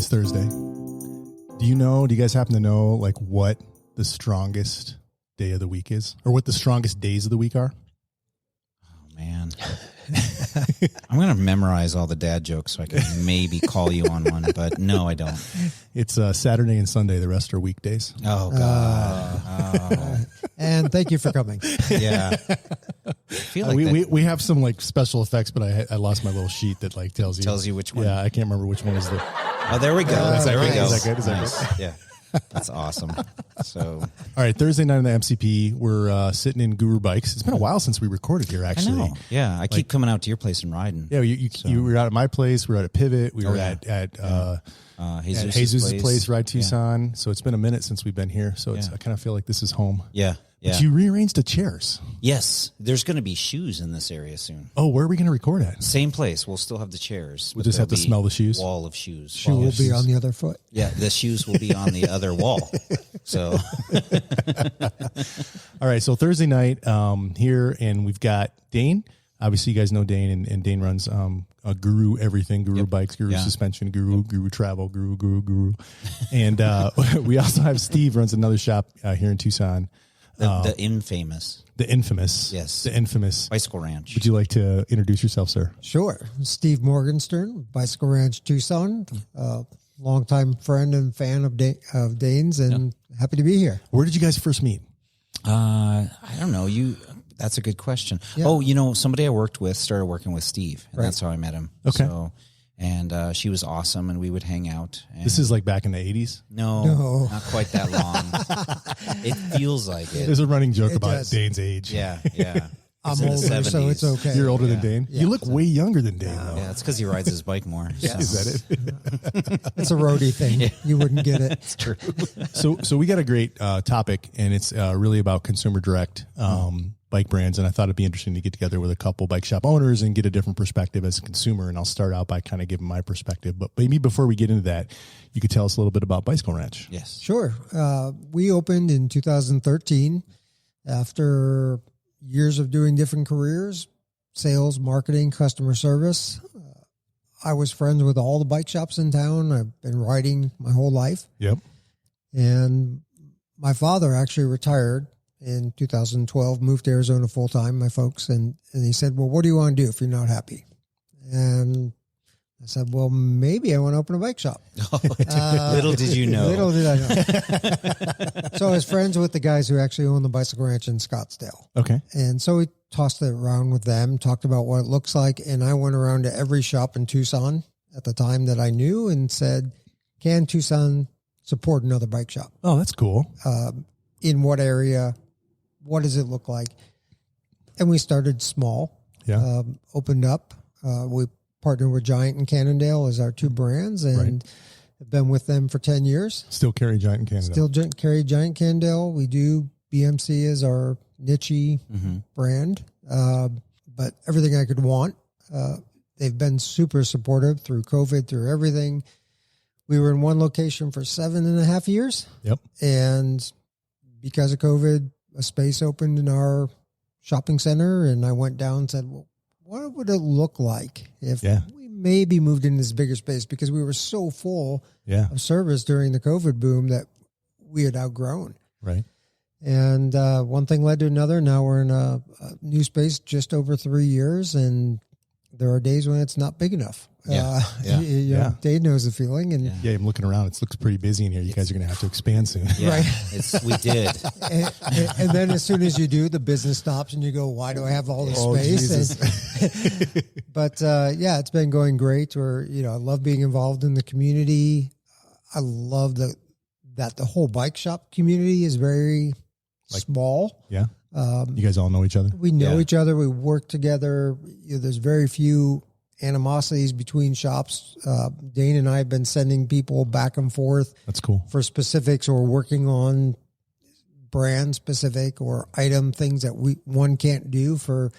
Today's Thursday. Do you guys happen to know like what the strongest day of the week is, or what the strongest days of the week are? Oh man. I'm going to memorize all the dad jokes so I can maybe call you on one, but no, I don't. It's Saturday and Sunday. The rest are weekdays. Oh God. And thank you for coming. Yeah. I feel like we have some like special effects, but I lost my little sheet that like tells you which one. Yeah, I can't remember which one is the. Oh, there we go. There we go. Is that good? Is that Nice. good? Yeah. That's awesome. So, all right, Thursday night on the MCP, we're sitting in Guru Bikes. It's been a while since we recorded here, actually. I know. Yeah, I keep coming out to your place and riding. Yeah, you were out at my place. We were out at Pivot. We were at Jesus' place, Ride Tucson. Yeah. So it's been a minute since we've been here. So I kind of feel like this is home. Yeah. Yeah. But you rearranged the chairs. Yes. There's going to be shoes in this area soon. Oh, where are we going to record at? Same place. We'll still have the chairs. We'll just have to smell the shoes. Wall of shoes. Shoe will be on the other foot. Yeah, the shoes will be on the other wall. So, all right. So Thursday night here, and we've got Dane. Obviously, you guys know Dane, and Dane runs a Guru everything, Guru Bikes, Guru Suspension, Guru Travel, Guru. And we also have Steve runs another shop here in Tucson. The infamous. Yes. The infamous Bicycle Ranch. Would you like to introduce yourself, sir? Sure. Steve Morganstern, Bicycle Ranch Tucson, longtime friend and fan of Dane's, and happy to be here. Where did you guys first meet? I don't know. That's a good question. Yeah. Oh, somebody I worked with started working with Steve, and that's how I met him. Okay. So, and she was awesome, and we would hang out. And this is like back in the 80s? No, not quite that long. It feels like it. There's a running joke about Dane's age. Yeah. I'm older, so it's okay. You're older than Dane? Yeah. You look way younger than Dane, though. Yeah, it's because he rides his bike more. So. Is that it? It's a roadie thing. Yeah. You wouldn't get it. It's true. So we got a great topic, and it's really about consumer direct bike brands, and I thought it'd be interesting to get together with a couple bike shop owners and get a different perspective as a consumer. And I'll start out by kind of giving my perspective, but maybe before we get into that, you could tell us a little bit about Bicycle Ranch. Yes, sure. We opened in 2013 after years of doing different careers: sales, marketing, customer service. I was friends with all the bike shops in town. I've been riding my whole life. Yep. And my father actually retired in 2012, moved to Arizona full time, my folks. And he said, well, what do you want to do if you're not happy? And I said, well, maybe I want to open a bike shop. Little did you know. Little did I know. So I was friends with the guys who actually own the Bicycle Ranch in Scottsdale. Okay. And so we tossed it around with them, talked about what it looks like. And I went around to every shop in Tucson at the time that I knew and said, can Tucson support another bike shop? Oh, that's cool. In what area? What does it look like? And we started small. Yeah. Opened up. We partnered with Giant and Cannondale as our two brands, and have been with them for 10 years. Still carry Giant and Cannondale. Still carry Giant Cannondale. We do BMC as our niche brand, but everything I could want. They've been super supportive through COVID, through everything. We were in one location for 7.5 years. Yep. And because of COVID, a space opened in our shopping center, and I went down and said, well, what would it look like if we maybe moved into this bigger space? Because we were so full of service during the COVID boom that we had outgrown. Right. And one thing led to another. Now we're in a new space just over 3 years, and there are days when it's not big enough. Dave knows the feeling. And I'm looking around. It looks pretty busy in here. You guys are going to have to expand soon. Yeah, right. We did. and then as soon as you do, the business stops and you go, why do I have all this space? But it's been going great. I love being involved in the community. I love that the whole bike shop community is very small. Yeah. You guys all know each other? We know each other. We work together. There's very few animosities between shops. Dane and I have been sending people back and forth. That's cool. For specifics, or working on brand specific or item things that one can't do for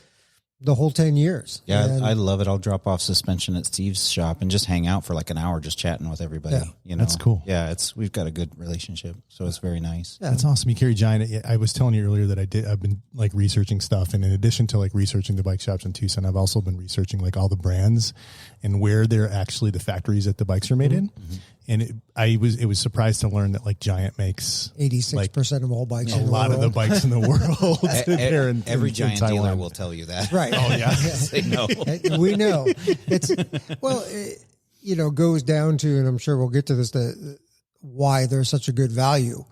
the whole 10 years. Yeah, and I love it. I'll drop off suspension at Steve's shop and just hang out for like an hour, just chatting with everybody. Yeah. That's cool. Yeah, we've got a good relationship, so it's very nice. Yeah. That's awesome. You carry Giant. I was telling you earlier that I've been like researching stuff, and in addition to like researching the bike shops in Tucson, I've also been researching like all the brands and where they're actually the factories that the bikes are made in. And it was surprised to learn that like Giant makes 86% of all bikes. a in the lot world. of the bikes in the world. Every Giant dealer Taiwan. will tell you that. Right. Oh yeah. Say no. We know it's goes down to, and I'm sure we'll get to this, why they're such a good value.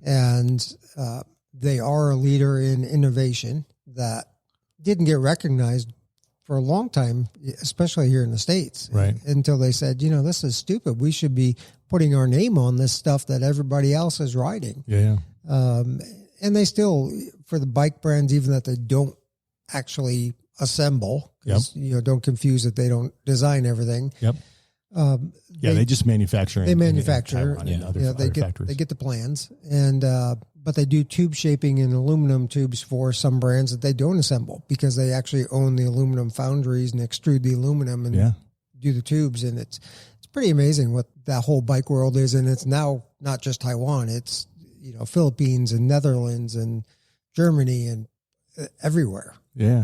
And they are a leader in innovation that didn't get recognized for a long time, especially here in the States. Right. Until they said, this is stupid. We should be putting our name on this stuff that everybody else is riding. Yeah. And they still, for the bike brands, even that they don't actually assemble, because don't confuse that they don't design everything. Yep. They just manufacture. They manufacture. In Taiwan and other factories. They get the plans, and but they do tube shaping in aluminum tubes for some brands that they don't assemble, because they actually own the aluminum foundries and extrude the aluminum and do the tubes. And it's pretty amazing what that whole bike world is. And it's now not just Taiwan; it's Philippines and Netherlands and Germany and everywhere. Yeah,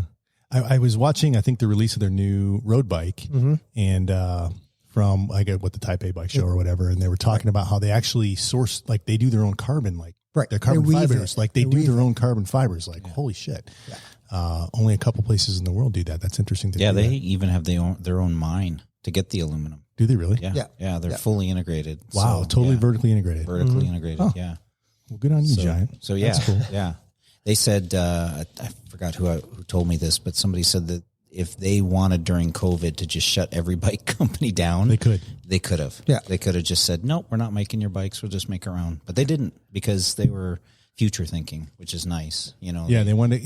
I was watching, I think, the release of their new road bike, and from the Taipei Bike Show or whatever, and they were talking about how they actually source, like they do their own carbon, their carbon fibers, they do their own carbon fibers. Holy shit! Yeah. Only a couple places in the world do that. That's interesting. They even have their own mine to get the aluminum. Do they really? Yeah. They're fully integrated. Wow, totally vertically integrated. Vertically integrated. Oh. Yeah. Well, good on you, Giant. So yeah, that's cool. Yeah. They said, I forgot who told me this, but somebody said that if they wanted during COVID to just shut every bike company down, they could have. Yeah. They could have just said, nope, we're not making your bikes. We'll just make our own. But they didn't, because they were future thinking, which is nice. They wanted,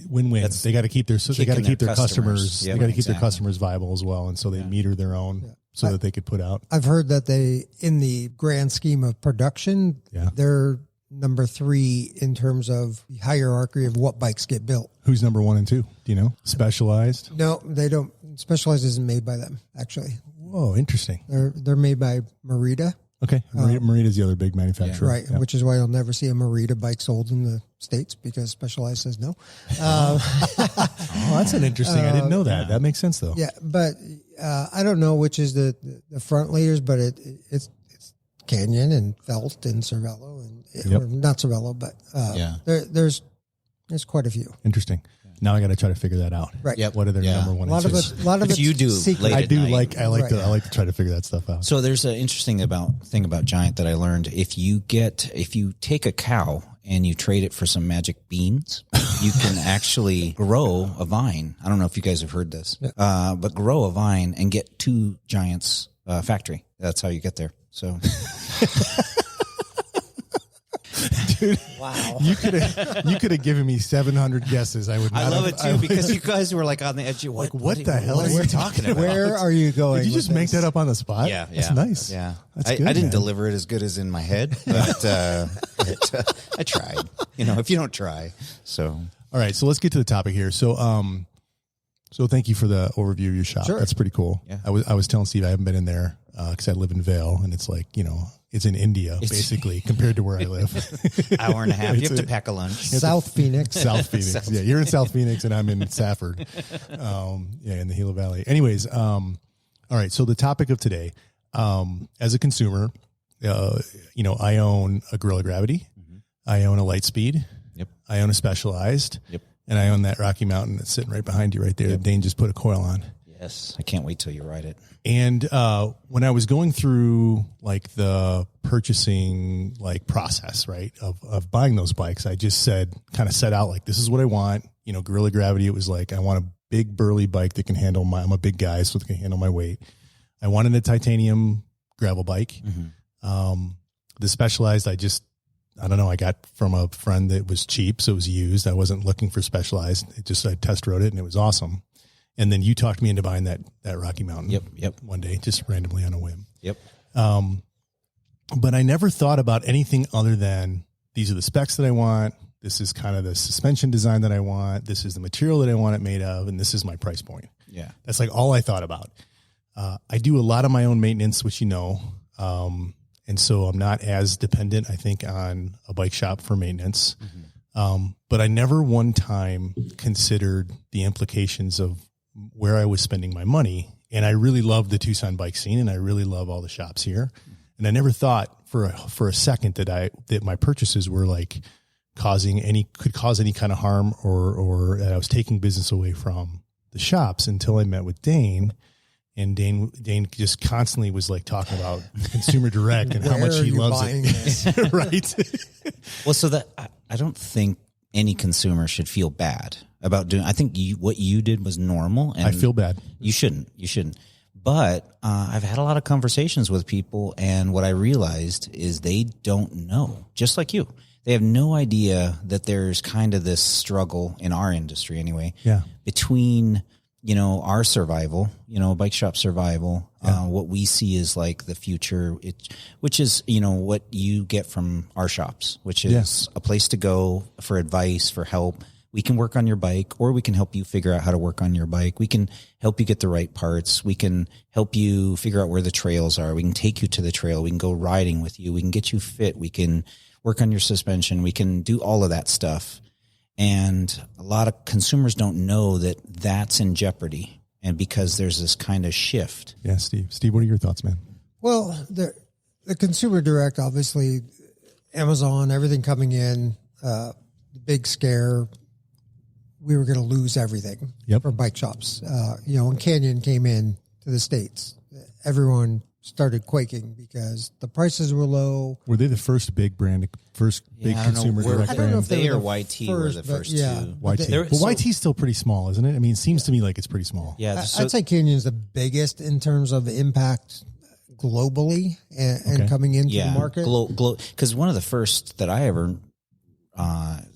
win-win. They got to keep their customers. Yeah, they got to keep their customers viable as well. And so they meter their own so that they could put out. I've heard that they, in the grand scheme of production, they're number 3 in terms of the hierarchy of what bikes get built. Who's number 1 and 2? Do you know? Specialized? No, they don't. Specialized isn't made by them, actually. Whoa, interesting. They're made by Merida. Okay. Merita's the other big manufacturer. Right. Yeah. Which is why you'll never see a Merida bike sold in the States, because Specialized says no. That's an interesting. I didn't know that. That makes sense though. Yeah. But I don't know which is the front leaders, but it's Canyon and Felt and Cervelo and or not Cervelo, but there's quite a few. Interesting. Now I got to try to figure that out. Right. Yep. What are their number 1 and 2? A lot of it you do secret. late I at do night. I like to try to figure that stuff out. So there's an interesting thing about Giant that I learned. If you take a cow and you trade it for some magic beans, you can actually grow a vine. I don't know if you guys have heard this, but grow a vine and get 2 Giants factory. That's how you get there. So. Dude, wow. You could have given me 700 guesses. I would not. I love it too, because you guys were like on the edge. What the hell are you talking about? Where are you going? Did you just make that up on the spot? Yeah. That's nice. Yeah. That's I good, didn't man. deliver it as good as in my head, but I tried. If you don't try. So. All right. So let's get to the topic here. So, thank you for the overview of your shop. Sure. That's pretty cool. Yeah. I was telling Steve I haven't been in there because I live in Vail, and it's like, it's in India basically compared to where I live. Hour and a half. You have to pack a lunch. South Phoenix. South Phoenix. Yeah, you're in South Phoenix, and I'm in Safford. In the Gila Valley. Anyways, all right. So the topic of today, as a consumer, I own a Gorilla Gravity. Mm-hmm. I own a Lightspeed. Yep. I own a Specialized. Yep. And I own that Rocky Mountain that's sitting right behind you right there. Yep. Dane just put a coil on. Yes. I can't wait till you ride it. And when I was going through the purchasing process, right, of buying those bikes, I just set out this is what I want. Gorilla Gravity, it was I want a big burly bike that can handle I'm a big guy, so it can handle my weight. I wanted a titanium gravel bike. Mm-hmm. The Specialized, I don't know, I got from a friend that was cheap, so it was used. I wasn't looking for Specialized. I test rode it and it was awesome. And then you talked me into buying that Rocky Mountain. Yep. One day, just randomly on a whim. Yep. But I never thought about anything other than these are the specs that I want. This is kind of the suspension design that I want. This is the material that I want it made of. And this is my price point. Yeah. That's all I thought about. I do a lot of my own maintenance, which and so I'm not as dependent, I think, on a bike shop for maintenance. Mm-hmm. But I never one time considered the implications of where I was spending my money. And I really love the Tucson bike scene, and I really love all the shops here. And I never thought for a second that my purchases were like could cause any kind of harm or that I was taking business away from the shops until I met with Dane. And Dane just constantly was like talking about consumer direct and how much he loves it. Right. Well, so that I don't think any consumer should feel bad about doing. I think what you did was normal, and I feel bad. You shouldn't. But I've had a lot of conversations with people, and what I realized is they don't know. Just like you, they have no idea that there's kind of this struggle in our industry, anyway. Yeah. Between our survival, bike shop survival, what we see is like the future, which is, what you get from our shops, which is a place to go for advice, for help. We can work on your bike, or we can help you figure out how to work on your bike. We can help you get the right parts. We can help you figure out where the trails are. We can take you to the trail. We can go riding with you. We can get you fit. We can work on your suspension. We can do all of that stuff. And a lot of consumers don't know that that's in jeopardy, and because there's this kind of shift. Yeah, Steve, what are your thoughts, man? Well, the consumer direct, obviously, Amazon, everything coming in, the big scare, we were going to lose everything for bike shops. When Canyon came in to the States, everyone started quaking because the prices were low. Were they the first big brand, big consumer direct brand? I don't know if they or YT were the first two. YT. Well, YT's still pretty small, isn't it? I mean, it seems to me like it's pretty small. Yeah, I'd say Canyon's the biggest in terms of impact globally and coming into the market. Because one of the first that I ever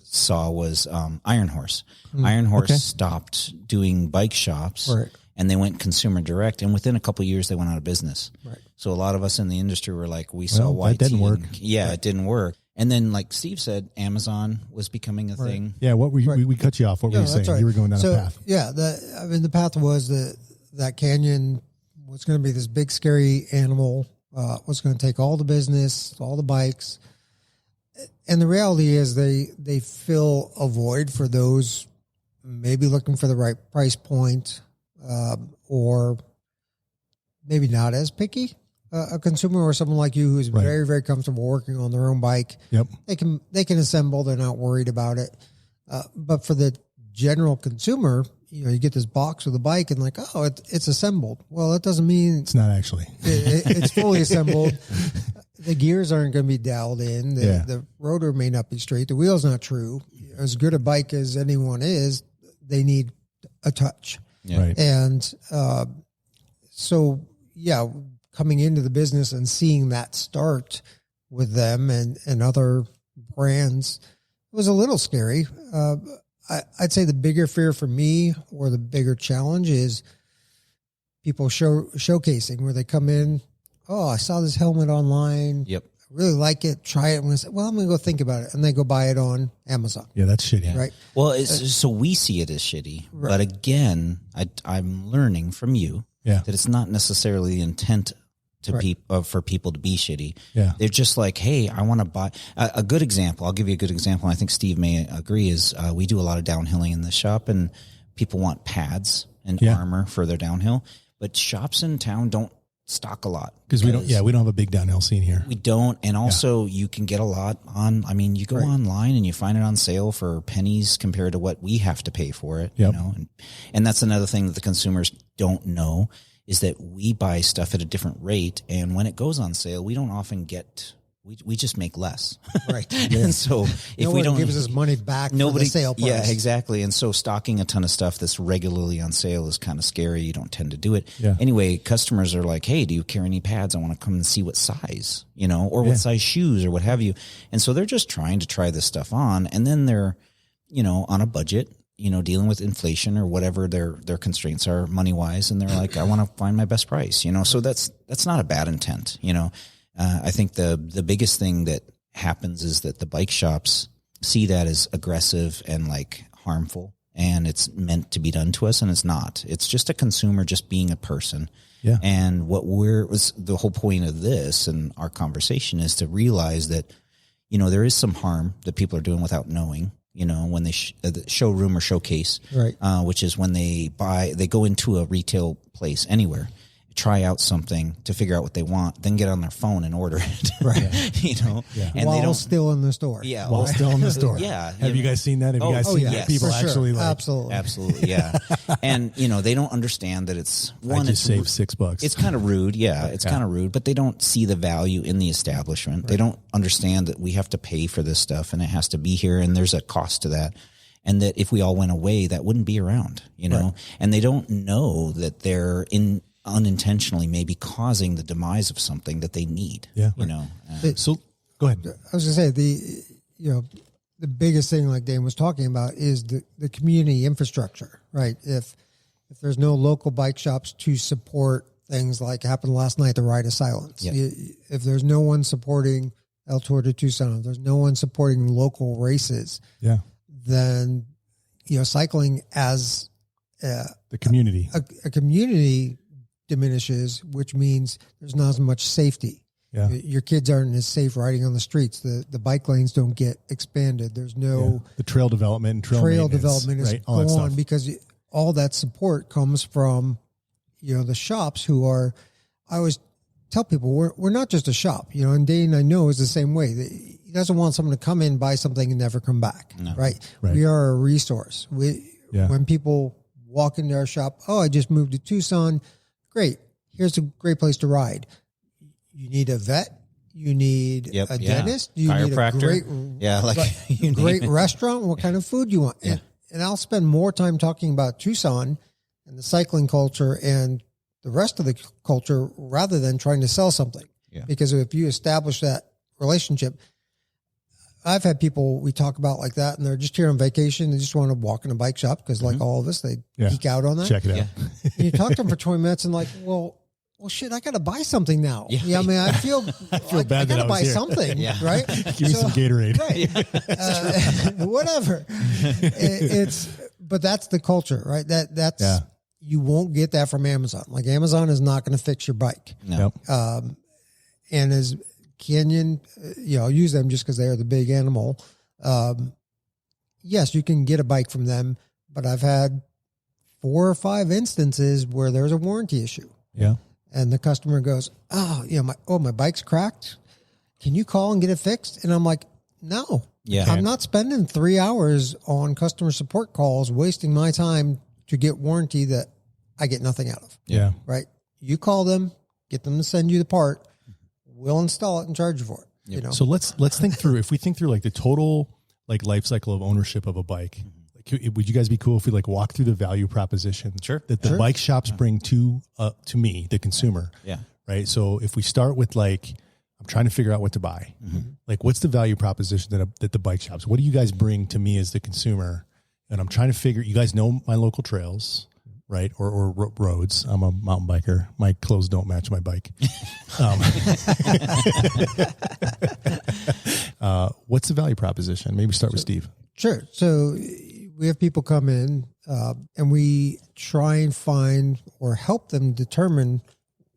saw was Iron Horse. Iron Horse stopped doing bike shops. Right. And they went consumer direct, and within a couple of years, they went out of business. Right. So a lot of us in the industry were like, we saw YT. That didn't work. It didn't work. And then, like Steve said, Amazon was becoming a thing. Yeah, we cut you off. What were you saying? Right. You were going down a path. Yeah, the path was that Canyon was going to be this big, scary animal, was going to take all the business, all the bikes. And the reality is they fill a void for those maybe looking for the right price point, or maybe not as picky, a consumer or someone like you who's very, very comfortable working on their own bike. Yep. They can assemble. They're not worried about it. But for the general consumer, you get this box with a bike and like, oh, it's assembled. Well, that doesn't mean it's not actually. It's fully assembled. The gears aren't going to be dialed in. The rotor may not be straight. The wheel's not true. As good a bike as anyone is, they need a touch. Yeah. Right. And coming into the business and seeing that start with them and other brands was a little scary. I'd say the bigger fear for me, or the bigger challenge, is people showcasing, where they come in, oh, I saw this helmet online. Yep. I really like it. Try it. I'm going to say, well, I'm going to go think about it. And they go buy it on Amazon. Yeah, that's shitty. Right. Well, so we see it as shitty. Right. But again, I'm learning from you that it's not necessarily the intent for people to be shitty. Yeah. They're just like, hey, I want to buy a good example. I'll give you a good example. I think Steve may agree is we do a lot of downhilling in the shop, and people want pads and armor for their downhill, but shops in town don't stock a lot because we don't have a big downhill scene here. We don't. And also you can get a lot on, you go online and you find it on sale for pennies compared to what we have to pay for it, and that's another thing that the consumers don't know, is that we buy stuff at a different rate. And when it goes on sale, we don't often get, we just make less. Right. And so if we don't, gives us money back for the sale price. Yeah, exactly. And so stocking a ton of stuff that's regularly on sale is kind of scary. You don't tend to do it. Yeah. Anyway, customers are like, hey, do you carry any pads? I want to come and see what size, or what size shoes or what have you. And so they're just trying to try this stuff on. And then they're, on a budget, dealing with inflation or whatever their constraints are money wise. And they're like, I want to find my best price, so that's not a bad intent, I think the biggest thing that happens is that the bike shops see that as aggressive and like harmful, and it's meant to be done to us, and it's not. It's just a consumer just being a person. Yeah. And was the whole point of this and our conversation is to realize that, there is some harm that people are doing without knowing. When they the showroom or showcase, right, which is when they go into a retail place anywhere, try out something to figure out what they want, then get on their phone and order it. Right. You know, and while they don't still in the store. Yeah. While still in the store. Yeah. Have you guys seen that? Have you guys seen that? People for actually sure. like, Absolutely. Yeah. And they don't understand that it's I just saved $6. It's kind of rude. Yeah. It's kind of rude, but they don't see the value in the establishment. Right. They don't understand that we have to pay for this stuff and it has to be here and there's a cost to that. And that if we all went away, that wouldn't be around, right. And they don't know that they're unintentionally maybe causing the demise of something that they need. Yeah. So go ahead. I was going to say the biggest thing, like Dane was talking about, is the community infrastructure, right? If there's no local bike shops to support things like happened last night, the Ride of Silence, if there's no one supporting El Tour de Tucson, if there's no one supporting local races, then cycling as the community, a community diminishes, which means there's not as much safety. Yeah. Your kids aren't as safe riding on the streets. The bike lanes don't get expanded. There's no the trail development and trail development is right? gone because all that support comes from the shops who are. I always tell people we're not just a shop, and Dane I know is the same way. He doesn't want someone to come in, buy something, and never come back. No. Right? We are a resource. When people walk into our shop, I just moved to Tucson. Great. Here's a great place to ride. You need a vet. You need a dentist. You need a great restaurant. What kind of food you want? And I'll spend more time talking about Tucson and the cycling culture and the rest of the culture rather than trying to sell something. Yeah. Because if you establish that relationship, I've had people we talk about like that, and they're just here on vacation. They just want to walk in a bike shop because, like all of us, they geek out on that. Check it out. And you talk to them for 20 minutes, and like, well, shit, I got to buy something now. Yeah, I mean, I feel bad I that got to buy here. something, right? Give me some Gatorade, right? Whatever. But that's the culture, right? That's you won't get that from Amazon. Like Amazon is not going to fix your bike. No. And as Canyon, I'll use them just because they are the big animal. Yes, you can get a bike from them, but I've had 4 or 5 instances where there's a warranty issue. Yeah. And the customer goes, my bike's cracked. Can you call and get it fixed? And I'm like, no. Yeah. I'm not spending 3 hours on customer support calls, wasting my time to get warranty that I get nothing out of. Yeah. Right. You call them, get them to send you the part. We'll install it and charge you for it. Yep. So let's think through, if we think through like the total like life cycle of ownership of a bike, would you guys be cool if we like walk through the value proposition that the bike shops bring to me, the consumer? Yeah. Right. So if we start with like, I'm trying to figure out what to buy, like what's the value proposition that the bike shops, what do you guys bring to me as the consumer? And I'm trying to figure, you guys know my local trails, right? Or roads. I'm a mountain biker. My clothes don't match my bike. What's the value proposition? Maybe start with Steve. Sure. So we have people come in and we try and find or help them determine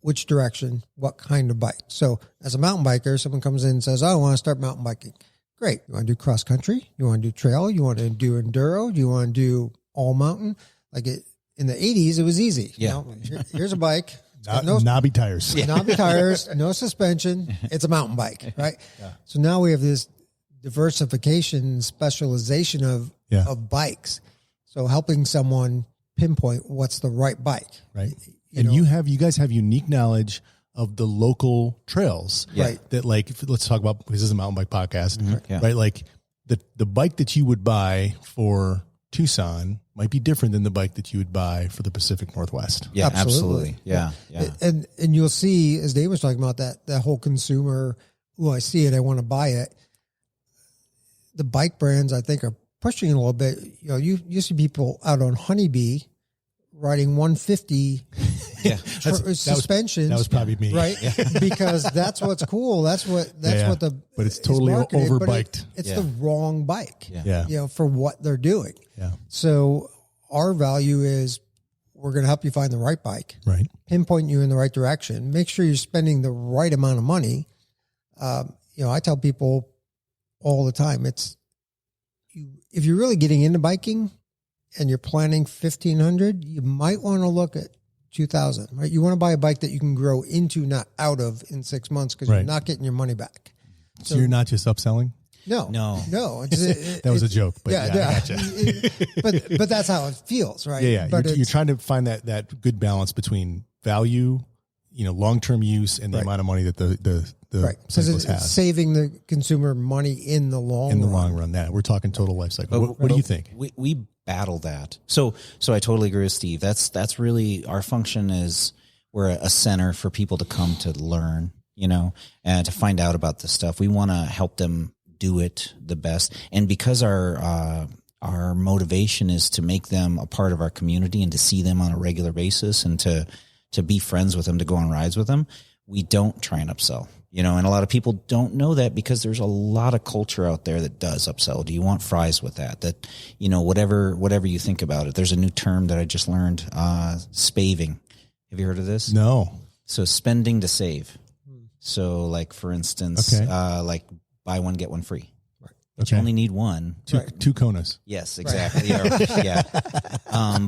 which direction, what kind of bike. So as a mountain biker, someone comes in and says, I want to start mountain biking. Great. You want to do cross country? You want to do trail? You want to do enduro? Do you want to do all mountain? Like in the 80s, it was easy. Yeah. Here's a bike. Knobby tires. Knobby tires, no suspension. It's a mountain bike, right? Yeah. So now we have this diversification, specialization of bikes. So helping someone pinpoint what's the right bike. Right. You guys have unique knowledge of the local trails. Right. That like, let's talk about, because this is a mountain bike podcast, right? Like the bike that you would buy for Tucson might be different than the bike that you would buy for the Pacific Northwest. Yeah, absolutely. Yeah. And you'll see, as Dave was talking about, that whole consumer, I see it, I want to buy it. The bike brands, I think, are pushing a little bit. You see people out on Honeybee riding 150 suspensions. That was probably me, right? Because that's what's cool. That's what but it's totally overbiked. It's the wrong bike. Yeah. For what they're doing. Yeah. So our value is we're going to help you find the right bike, right? Pinpoint you in the right direction. Make sure you're spending the right amount of money. I tell people all the time, if you're really getting into biking and you're planning $1,500, you might want to look at $2,000, right? You want to buy a bike that you can grow into, not out of, in 6 months, because you're not getting your money back. So you're not just upselling? No. That was a joke, but I gotcha. but that's how it feels, right? Yeah. But you're trying to find that good balance between value, long-term use, and the amount of money that the cyclist has. Saving the consumer money in the long run. That we're talking total life cycle. What do you think? We battle that. So I totally agree with Steve. That's really our function. Is we're a center for people to come to learn, and to find out about this stuff. We want to help them do it the best. And because our motivation is to make them a part of our community and to see them on a regular basis and to be friends with them, to go on rides with them, we don't try and upsell, and a lot of people don't know that, because there's a lot of culture out there that does upsell. Do you want fries with that? That, whatever you think about it. There's a new term that I just learned, spaving. Have you heard of this? No. So spending to save. So like, for instance, like buy one, get one free. Right. But you only need one. Two Konas. Yes, exactly. Right. Yeah.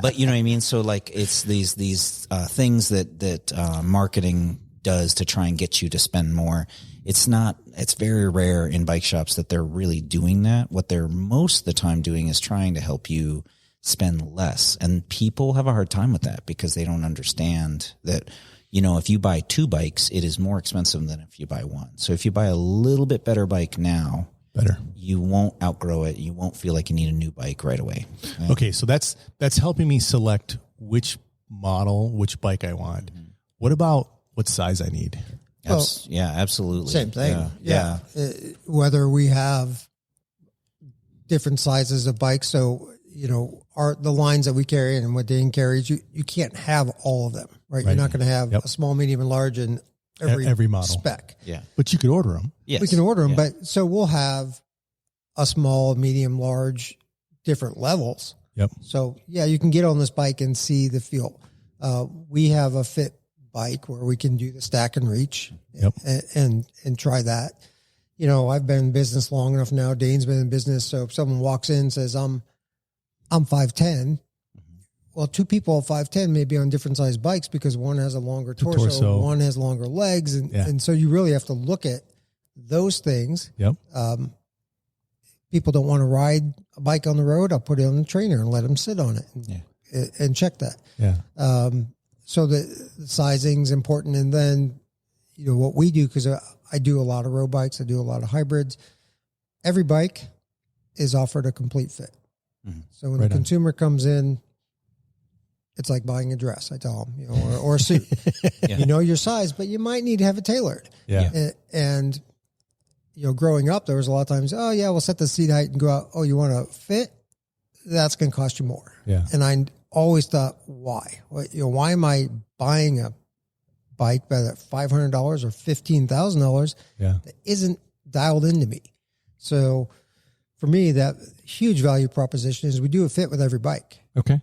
But you know what I mean? So like, it's these things that marketing does to try and get you to spend more. It's very rare in bike shops that they're really doing that. What they're most of the time doing is trying to help you spend less. And people have a hard time with that, because they don't understand that, if you buy 2 bikes, it is more expensive than if you buy one. So if you buy a little bit better bike now, you won't outgrow it. You won't feel like you need a new bike right away. Right? Okay. So that's helping me select which model, which bike I want. Mm-hmm. What about what size I need? Well, yeah, absolutely. Same thing. Yeah. Whether we have different sizes of bikes. So, the lines that we carry and what Dane carries, you can't have all of them, right? You're not going to have a small, medium, and large in every model spec. Yeah. But you could order them. Yes. We can order them. But so we'll have a small, medium, large, different levels. Yep. So you can get on this bike and see the feel. We have a fit bike where we can do the stack and reach and try that. I've been in business long enough now. Dane's been in business. So if someone walks in and says, I'm 5'10", well, 2 people at 5'10" may be on different size bikes, because one has a longer torso, one has longer legs. And so you really have to look at those things. Yep. People don't want to ride a bike on the road. I'll put it on the trainer and let them sit on it and check that. Yeah. So the sizing's important. And then, what we do, because I do a lot of road bikes, I do a lot of hybrids. Every bike is offered a complete fit. Mm-hmm. So when the consumer comes in, it's like buying a dress, I tell them, or a suit. You know your size, but you might need to have it tailored. Yeah. And growing up, there was a lot of times, we'll set the seat height and go out. Oh, you want to fit? That's going to cost you more. Yeah. And I always thought, why? Why am I buying a bike at $500 or $15,000 that isn't dialed into me? So for me, that huge value proposition is we do a fit with every bike. Okay.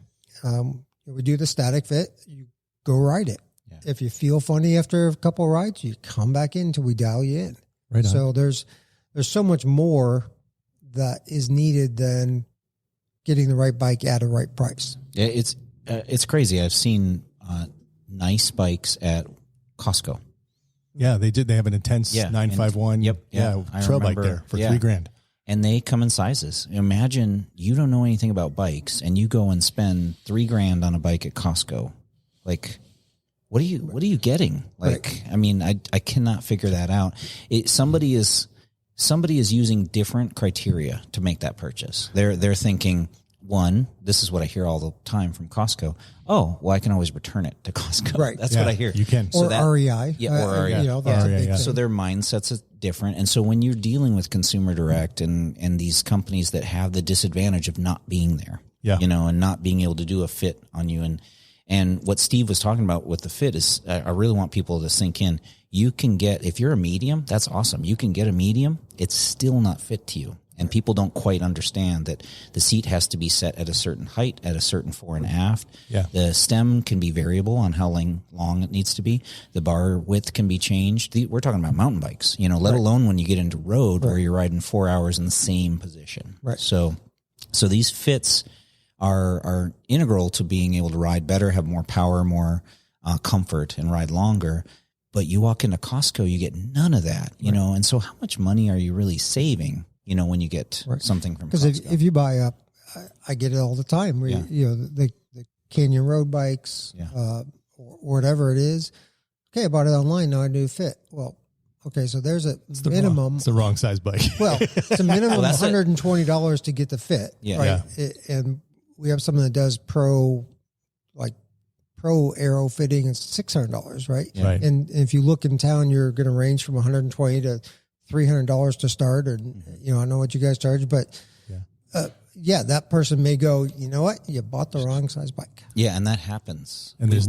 We do the static fit. You go ride it. Yeah. If you feel funny after a couple of rides, you come back in until we dial you in. Right on. So there's so much more that is needed than getting the right bike at a right price. Yeah, it's crazy. I've seen nice bikes at Costco. Yeah, they did. They have an intense 951. Trail bike there for $3,000. And they come in sizes. Imagine you don't know anything about bikes and you go and spend $3,000 on a bike at Costco. Like, what are you getting? Like, I mean, I cannot figure that out. Somebody is using different criteria to make that purchase. They're thinking, one, this is what I hear all the time from Costco. Oh, well, I can always return it to Costco. Right. That's what I hear. You can. Or REI. Yeah, or REI. That's a big thing. So their mindsets are different. And so when you're dealing with consumer direct and these companies that have the disadvantage of not being there, and not being able to do a fit on you. And what Steve was talking about with the fit is, I really want people to sink in. You can get, if you're a medium, that's awesome. You can get a medium. It's still not fit to you. And people don't quite understand that the seat has to be set at a certain height, at a certain fore and aft. Yeah. The stem can be variable on how long it needs to be. The bar width can be changed. We're talking about mountain bikes, let alone when you get into road where you're riding 4 hours in the same position. Right. So these fits are integral to being able to ride better, have more power, more comfort and ride longer. But you walk into Costco, you get none of that, you know. And so how much money are you really saving, you know, when you get something from Costco? Because if you buy up, I get it all the time where, you know, the Canyon Road bikes or whatever it is. Okay, I bought it online. Now I do fit. Well, okay, so there's it's the wrong size bike. Well, it's a minimum of $120 to get the fit. Yeah. Right. And we have someone that does pro aero fitting. It's $600, right? Yeah. Right. And if you look in town, you're going to range from $120 to $300 to start. Or, you know, I know what you guys charge, but that person may go, you know what? You bought the wrong size bike. Yeah, and that happens. And there's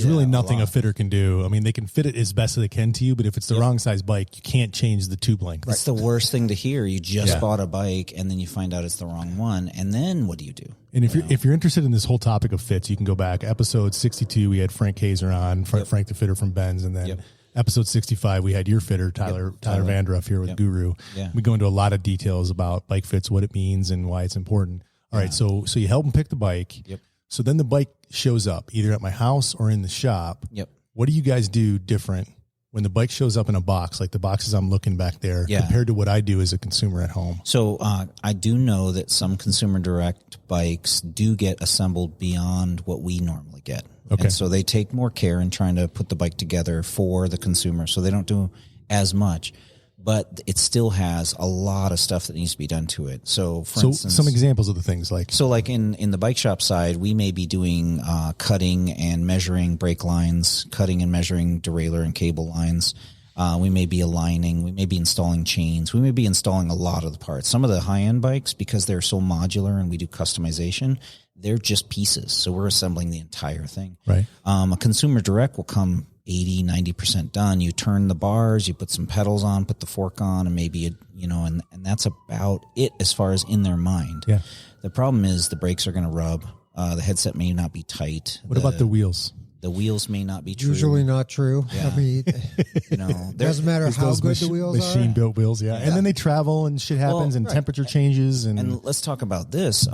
really nothing a fitter can do. I mean, they can fit it as best as they can to you, but if it's the wrong size bike, you can't change the tube length. It's the worst thing to hear. You just bought a bike and then you find out it's the wrong one. And then what do you do? And if you're interested in this whole topic of fits, you can go back. Episode 62, we had Frank Hazer on, Frank the fitter from Benz, and then episode 65, we had your fitter, Tyler Vandruff here with Guru. Yeah. We go into a lot of details about bike fits, what it means, and why it's important. All right, so you help them pick the bike. Yep. So then the bike shows up either at my house or in the shop. Yep. What do you guys do different when the bike shows up in a box, like the boxes I'm looking back there, compared to what I do as a consumer at home? So I do know that some consumer direct bikes do get assembled beyond what we normally get. Okay. And so they take more care in trying to put the bike together for the consumer. So they don't do as much, but it still has a lot of stuff that needs to be done to it. So for instance, some examples of the things like in the bike shop side, we may be doing cutting and measuring brake lines, cutting and measuring derailleur and cable lines. We may be aligning, we may be installing chains, we may be installing a lot of the parts. Some of the high-end bikes, because they're so modular and we do customization, they're just pieces. So we're assembling the entire thing. Right. A consumer direct will come 80, 90% done. You turn the bars, you put some pedals on, put the fork on, and maybe, and that's about it as far as in their mind. Yeah. The problem is the brakes are going to rub. The headset may not be tight. What about the wheels? The wheels may not be true. Usually not true. Yeah. I mean, doesn't matter how good the wheels are. Machine-built wheels, yeah. And then they travel and shit happens and temperature changes. And let's talk about this.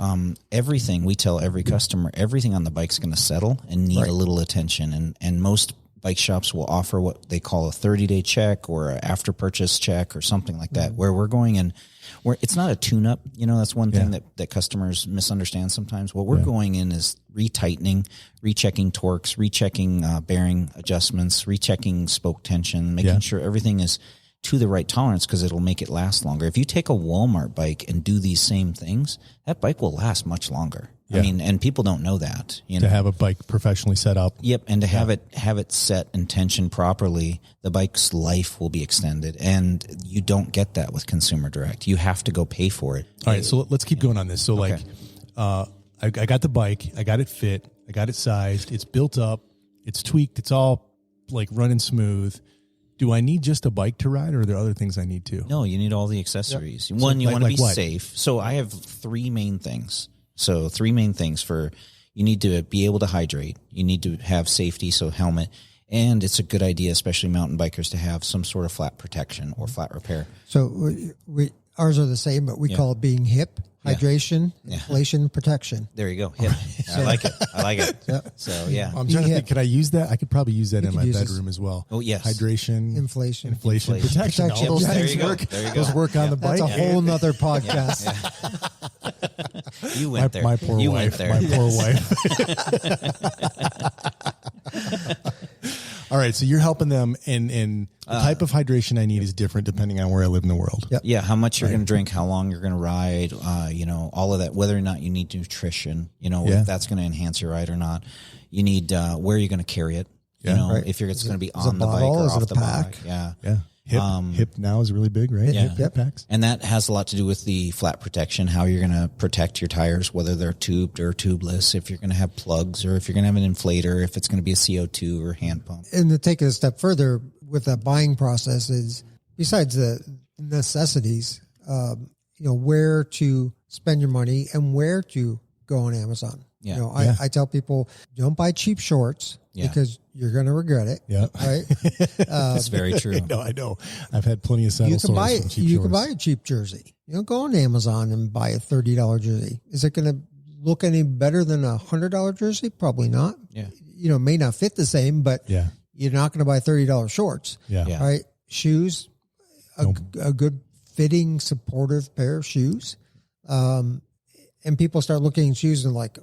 Everything, we tell every customer, everything on the bike's going to settle and need a little attention. And most bike shops will offer what they call a 30-day check or an after-purchase check or something like that, where we're going in. Where it's not a tune-up, that's one thing that customers misunderstand sometimes. What we're going in is retightening, rechecking torques, rechecking bearing adjustments, rechecking spoke tension, making sure everything is to the right tolerance because it'll make it last longer. If you take a Walmart bike and do these same things, that bike will last much longer. Yeah. I mean, and people don't know that. To have a bike professionally set up. Yep, and to have it set and tensioned properly, the bike's life will be extended, and you don't get that with consumer direct. You have to go pay for it. All right, so let's keep going on this. So I got the bike, I got it fit, I got it sized, it's built up, it's tweaked, it's all like running smooth. Do I need just a bike to ride, or are there other things I need too? No, you need all the accessories. Yep. One, you want to be safe. So I have three main things. So three main things you need to be able to hydrate. You need to have safety, so helmet. And it's a good idea, especially mountain bikers, to have some sort of flat protection or flat repair. So ours are the same, but we call it being HIP, hydration, inflation, protection. There you go. HIP. I like it. Yep. So, I'm trying to think, could I use that? I could probably use that in my bedroom as well. Oh, yes. Hydration. Inflation. Protection. All those things work. Those work on the bike. That's a whole nother podcast. You went there. My poor wife. My poor wife. All right, so you're helping them, and the type of hydration I need is different depending on where I live in the world. Yep. Yeah, how much you're going to drink, how long you're going to ride, all of that, whether or not you need nutrition, if that's going to enhance your ride or not. You need where you're going to carry it, if it's going to be on the bike or off the bike. Yeah. Hip now is really big, right? Yeah. Hip packs. And that has a lot to do with the flat protection, how you're going to protect your tires, whether they're tubed or tubeless, if you're going to have plugs or if you're going to have an inflator, if it's going to be a CO2 or hand pump. And to take it a step further with that buying process is, besides the necessities, where to spend your money and where to go on Amazon. Yeah. I tell people, don't buy cheap shorts because you're going to regret it. Yeah. Right. That's very true. I know. I've had plenty of saddle sores from cheap shorts. You can buy a cheap jersey. Go on Amazon and buy a $30 jersey. Is it going to look any better than a $100 jersey? Probably not. Yeah. may not fit the same, but you're not going to buy $30 shorts. Yeah. Right. Shoes, a good fitting, supportive pair of shoes. And people start looking at shoes and like,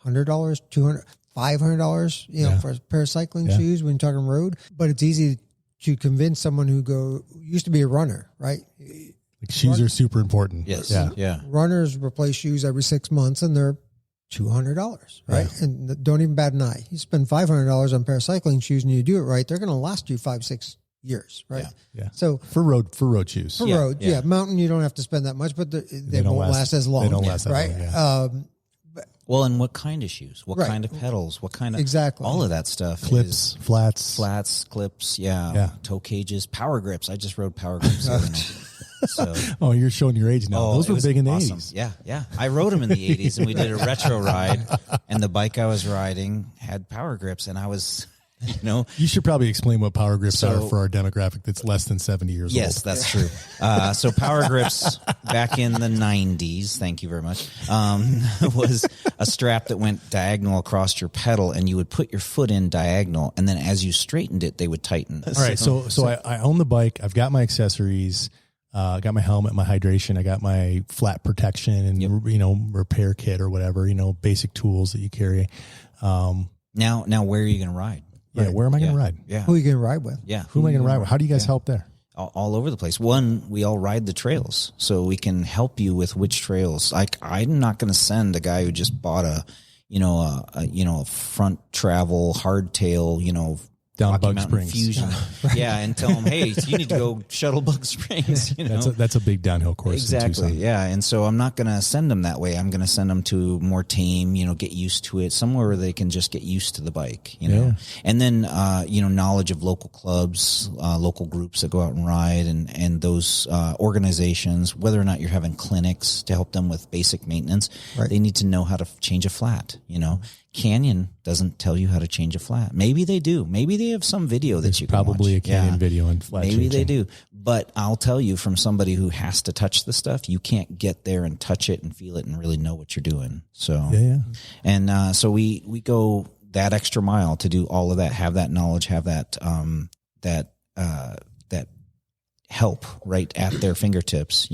$100, $200, $500, for a pair of cycling shoes when you're talking road. But it's easy to convince someone who used to be a runner, right? Like shoes are super important. Yes. Yeah. Runners replace shoes every 6 months and they're $200, right? Yeah. And don't even bat an eye. You spend $500 on a pair of cycling shoes and you do it right, they're going to last you 5-6 years, right? Yeah. So for road shoes. For road, mountain, you don't have to spend that much, but they won't last as long. They don't last right? that long. Well, and what kind of shoes? What kind of pedals? What kind of all of that stuff? Clips, flats, clips, toe cages, power grips. I just rode power grips. So, you're showing your age now. Those were big in the 80s. Yeah. I rode them in the 80s, and we did a retro ride, and the bike I was riding had power grips, and I was, You should probably explain what power grips are for our demographic that's less than 70 years old. Yes, that's true. So power grips back in the 90s, thank you very much, was a strap that went diagonal across your pedal, and you would put your foot in diagonal, and then as you straightened it, they would tighten. All right, so I own the bike. I've got my accessories. I got my helmet, my hydration. I got my flat protection and, repair kit or whatever, basic tools that you carry. Now where are you going to ride? Yeah, where am I going to ride? Yeah. Who are you going to ride with? Yeah. Who am I going to ride with? How do you guys help there? All over the place. One, we all ride the trails, so we can help you with which trails. Like, I'm not going to send a guy who just bought a front travel hardtail, down Rocky Bug Mountain Springs. Fusion. And tell them, hey, you need to go shuttle Bug Springs. That's a big downhill course. Exactly. Yeah. And so I'm not going to send them that way. I'm going to send them to more tame, get used to it, somewhere where they can just get used to the bike, and then, knowledge of local clubs, local groups that go out and ride and those, organizations, whether or not you're having clinics to help them with basic maintenance, they need to know how to change a flat, Canyon doesn't tell you how to change a flat. Maybe they do. Maybe they have some video that you can probably watch. A Canyon video on flat Maybe changing. they do. But I'll tell you, from somebody who has to touch the stuff, you can't get there and touch it and feel it and really know what you're doing. So and so we go that extra mile to do all of that, have that knowledge, have that that help right at their fingertips,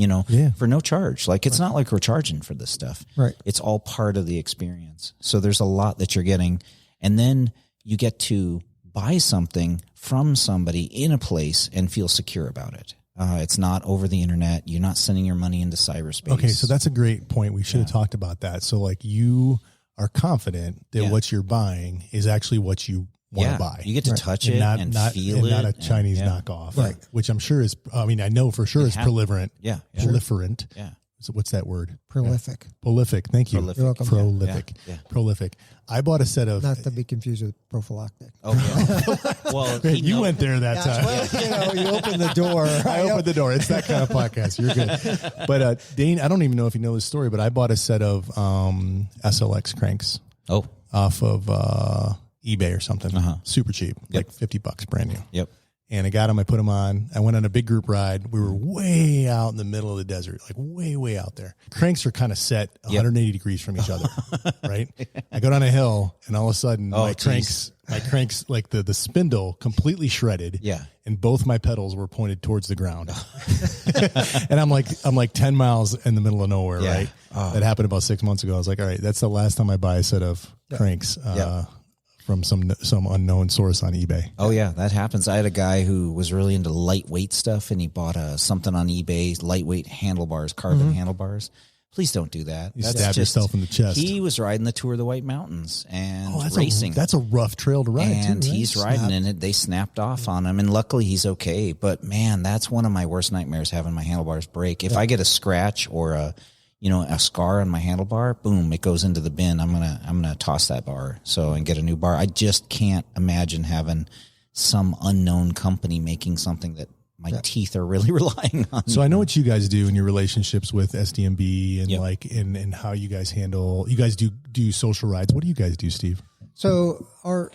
for no charge. Like, it's not like we're charging for this stuff. Right. It's all part of the experience. So there's a lot that you're getting. And then you get to buy something from somebody in a place and feel secure about it. It's not over the internet. You're not sending your money into cyberspace. Okay. So that's a great point. We should have talked about that. So like, you are confident that what you're buying is actually what you want to buy. You get to touch it and feel it. Not a Chinese knockoff, right? Which I'm sure is, I know for sure is proliferant. Yeah. Proliferant. Yeah. So what's that word? Prolific. Prolific. Thank you. Prolific. You're welcome. Prolific. Yeah. Prolific. I bought a set of. Not to be confused with prophylactic. Oh, yeah. Well, you went there that time. Well, you opened the door. I opened the door. It's that kind of podcast. You're good. But Dane, I don't even know if you know this story, but I bought a set of SLX cranks. Oh. Off of eBay or something. Super cheap, like $50 brand new. Yep. And I got them. I put them on. I went on a big group ride. We were way out in the middle of the desert, like way out there. Cranks are kind of set 180 degrees from each other, right? I go down a hill, and all of a sudden, my cranks, like the spindle completely shredded. Yeah. And both my pedals were pointed towards the ground. And I'm like 10 miles in the middle of nowhere, right? That happened about 6 months ago. I was like, all right, that's the last time I buy a set of cranks. From some unknown source on eBay. Oh yeah, that happens. I had a guy who was really into lightweight stuff, and he bought something on eBay, lightweight handlebars, carbon handlebars. Please don't do that. You stab yourself in the chest. He was riding the Tour of the White Mountains and racing. That's a rough trail to ride, and too, right? he's riding in it. They snapped off on him, and luckily he's okay. But man, that's one of my worst nightmares, having my handlebars break. If I get a scratch or a scar on my handlebar, boom, it goes into the bin. I'm gonna toss that bar and get a new bar. I just can't imagine having some unknown company making something that my teeth are really relying on. So I know what you guys do in your relationships with SDMB and and how you guys handle. You guys do social rides. What do you guys do, Steve? So our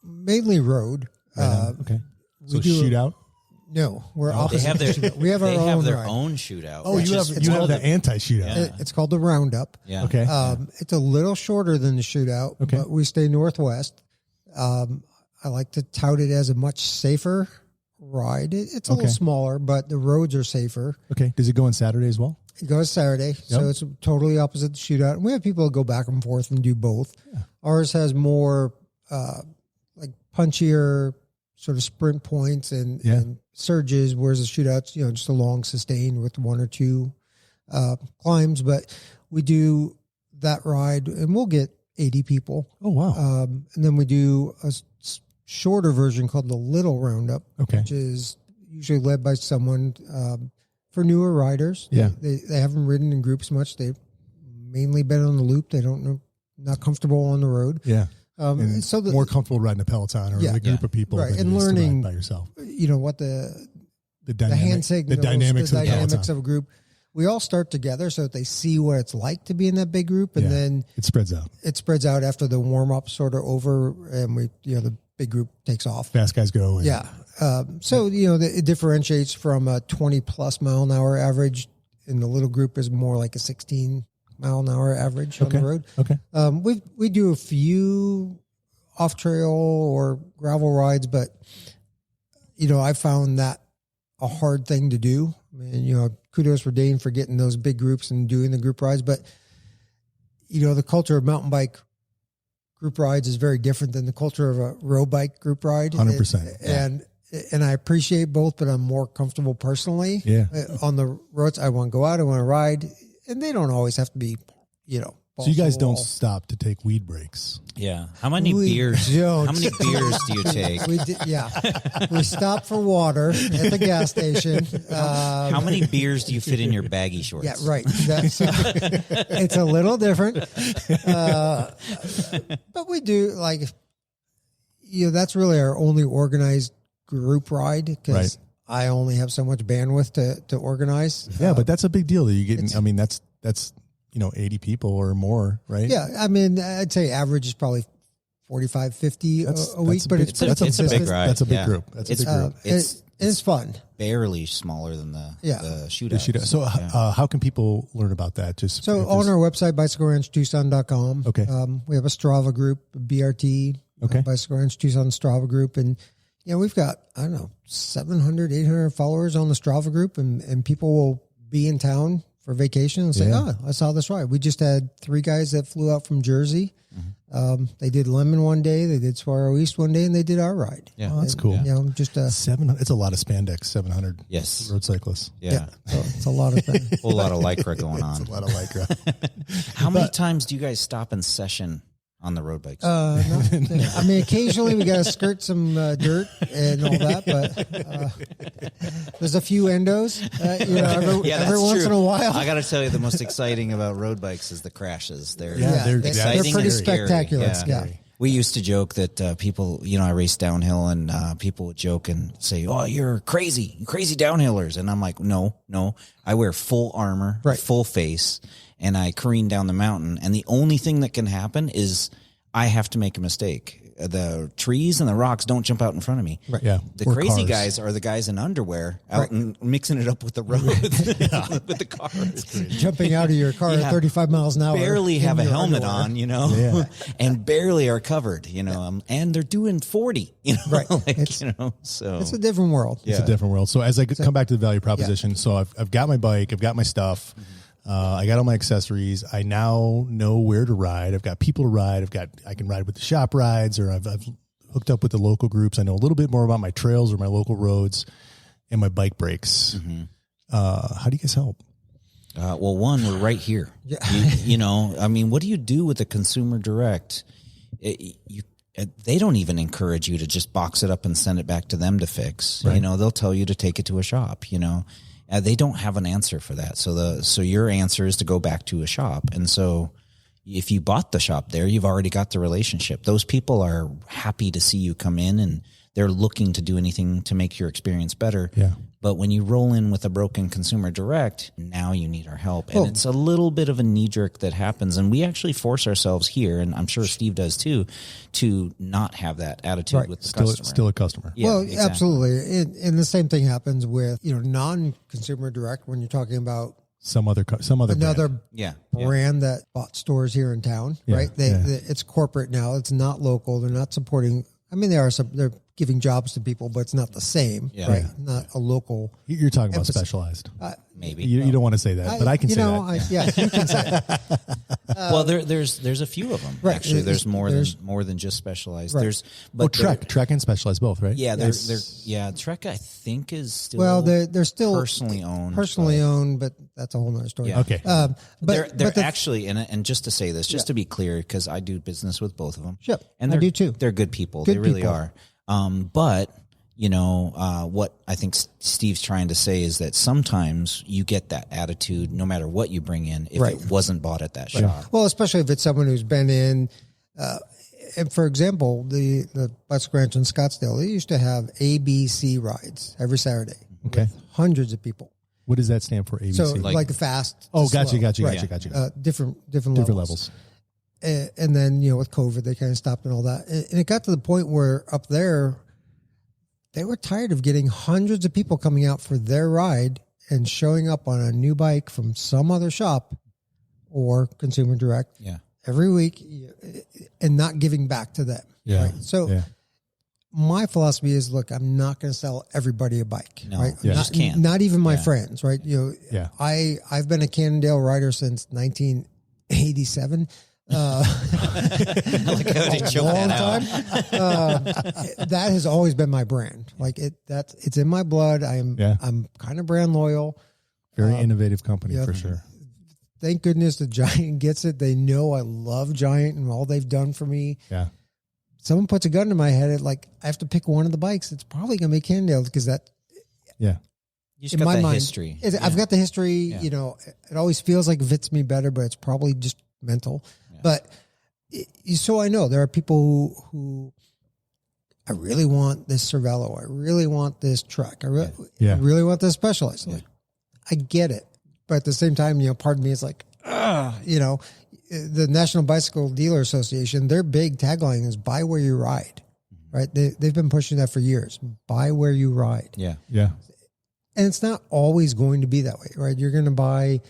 mainly road. Okay. So we do shootout. No, we're They opposite. have their we have our they own have their ride. own shootout. Oh, which you is- have it's called the a- anti-shootout. It's called the Roundup. Yeah. Okay. It's a little shorter than the shootout, Okay. but we stay northwest. I like to tout it as a much safer ride. It's a little smaller, but the roads are safer. Okay. Does it go on Saturday as well? It goes Saturday, so it's totally opposite the shootout. And we have people that go back and forth and do both. Yeah. Ours has more like punchier sort of sprint points and surges, whereas the shootouts, just a long sustain with one or two climbs. But we do that ride, and we'll get 80 people. Oh, wow. And then we do a shorter version called the Little Roundup, which is usually led by someone for newer riders. Yeah. They haven't ridden in groups much. They've mainly been on the loop. They don't know, not comfortable on the road. Yeah. So more comfortable riding a Peloton or with a group of people right. than And it is to learning ride by yourself. What the hand signals, the dynamics of a group. We all start together so that they see what it's like to be in that big group, and then it spreads out. It spreads out after the warm up sort of over, and the big group takes off. Fast guys go. So it differentiates from a 20+ mile an hour average, and the little group is more like a 16 mile an hour average on the road. Okay. We do a few off trail or gravel rides, but I found that a hard thing to do. I mean, kudos for Dane for getting those big groups and doing the group rides, but the culture of mountain bike group rides is very different than the culture of a road bike group ride. 100%. And I appreciate both, but I'm more comfortable personally. Yeah. On the roads, I want to go out, I want to ride, and they don't always have to be, So you guys don't stop to take weed breaks. Yeah. How many beers? don't. How many beers do you take? We stop for water at the gas station. How many beers do you fit in your baggy shorts? Yeah, right. It's a little different. But we do that's really our only organized group ride because I only have so much bandwidth to organize. Yeah, but that's a big deal that you get. I mean, that's 80 people or more, right? Yeah. I mean, I'd say average is probably 45, 50 a week, but it's a big ride. That's a big group. That's a big group. It's fun. Barely smaller than the shootout. So how can people learn about that? So on our website, bicycleranchtucson.com. Okay. We have a Strava group, BRT, Bicycle Ranch Tucson Strava group. And, we've got, 700, 800 followers on the Strava group, and people will be in town for vacation and say, I saw this ride. We just had 3 guys that flew out from Jersey. Mm-hmm. They did Lemon one day, they did Saguaro East one day, and they did our ride. Yeah, that's cool. Just 700. It's a lot of spandex. 700. Yes, road cyclists. Yeah, so it's a lot of things. A whole lot of lycra going on. It's a lot of lycra. How many times do you guys stop in session on the road bikes? No. I mean, occasionally we got to skirt some dirt and all that, but there's a few endos, every once in a while. I got to tell you, the most exciting about road bikes is the crashes. They're They're exciting. pretty and scary. spectacular. Yeah. We used to joke that people, I race downhill, and people would joke and say, "Oh, you're crazy downhillers," and I'm like, "No, I wear full armor, full face." And I careen down the mountain, and the only thing that can happen is I have to make a mistake. The trees and the rocks don't jump out in front of me. Right. Yeah. The crazy guys are the guys in underwear out and mixing it up with the road, with the cars. Jumping out of your car at 35 miles an hour. Barely have a helmet on, and barely are covered, and they're doing 40, Right. So it's a different world. It's a different world. So as I come back to the value proposition, so I've got my bike, I've got my stuff. Mm-hmm. I got all my accessories. I now know where to ride. I've got people to ride. I can ride with the shop rides, or I've hooked up with the local groups. I know a little bit more about my trails or my local roads and my bike breaks. Mm-hmm. How do you guys help? Well, one, we're right here. Yeah. What do you do with the consumer direct? They don't even encourage you to just box it up and send it back to them to fix. Right. They'll tell you to take it to a shop, They don't have an answer for that. So your answer is to go back to a shop. And so if you bought the shop there, you've already got the relationship. Those people are happy to see you come in, and they're looking to do anything to make your experience better. Yeah. But when you roll in with a broken consumer direct, now you need our help. And it's a little bit of a knee jerk that happens. And we actually force ourselves here, and I'm sure Steve does too, to not have that attitude with the customer. Still a customer. Yeah, well, exactly. Absolutely. And the same thing happens with, non-consumer direct when you're talking about some other another brand. brand that bought stores here in town, right? It's corporate now. It's not local. They're not supporting. I mean, they're giving jobs to people, but it's not the same, right? Not a local. You're talking about specialized. Maybe you don't want to say that, but I can say that. You can say that. Well, there's a few of them. Right. Actually, there's more than just specialized. Right. Trek and specialized both, right? Yeah, Trek I think is still they're still personally owned, but that's a whole nother story. Yeah. Okay. They're actually, and just to say this, just to be clear, because I do business with both of them. Yep, and I do too. They're good people. They really are. But what I think Steve's trying to say is that sometimes you get that attitude no matter what you bring in if it wasn't bought at that shop. Well, especially if it's someone who's been in, and for example, the Bicycle Ranch in Scottsdale, they used to have ABC rides every Saturday. Okay. Hundreds of people. What does that stand for, ABC? So like fast. Oh, gotcha. Different levels. And then, with COVID, they kind of stopped and all that. And it got to the point where up there, they were tired of getting hundreds of people coming out for their ride and showing up on a new bike from some other shop or consumer direct every week and not giving back to them. Yeah. Right? So my philosophy is, look, I'm not going to sell everybody a bike. No, right? you just can't. Not even my friends, right? I've been a Cannondale rider since 1987. Like how they choke that out. That has always been my brand. Like it's in my blood. I'm kind of brand loyal. Very innovative company for sure. Thank goodness the Giant gets it. They know I love Giant and all they've done for me. Yeah. Someone puts a gun to my head, I have to pick one of the bikes. It's probably going to be Cannondale because that. Yeah. You just got that history. I've got the history. Yeah. It always feels like it fits me better, but it's probably just mental. But so I know there are people who I really want this Cervelo. I really want this Trek. I really want this Specialized. Like, I get it. But at the same time, part of me is like, the National Bicycle Dealer Association, their big tagline is buy where you ride, right? They've been pushing that for years. Buy where you ride. Yeah. Yeah. And it's not always going to be that way, right? You're going to buy...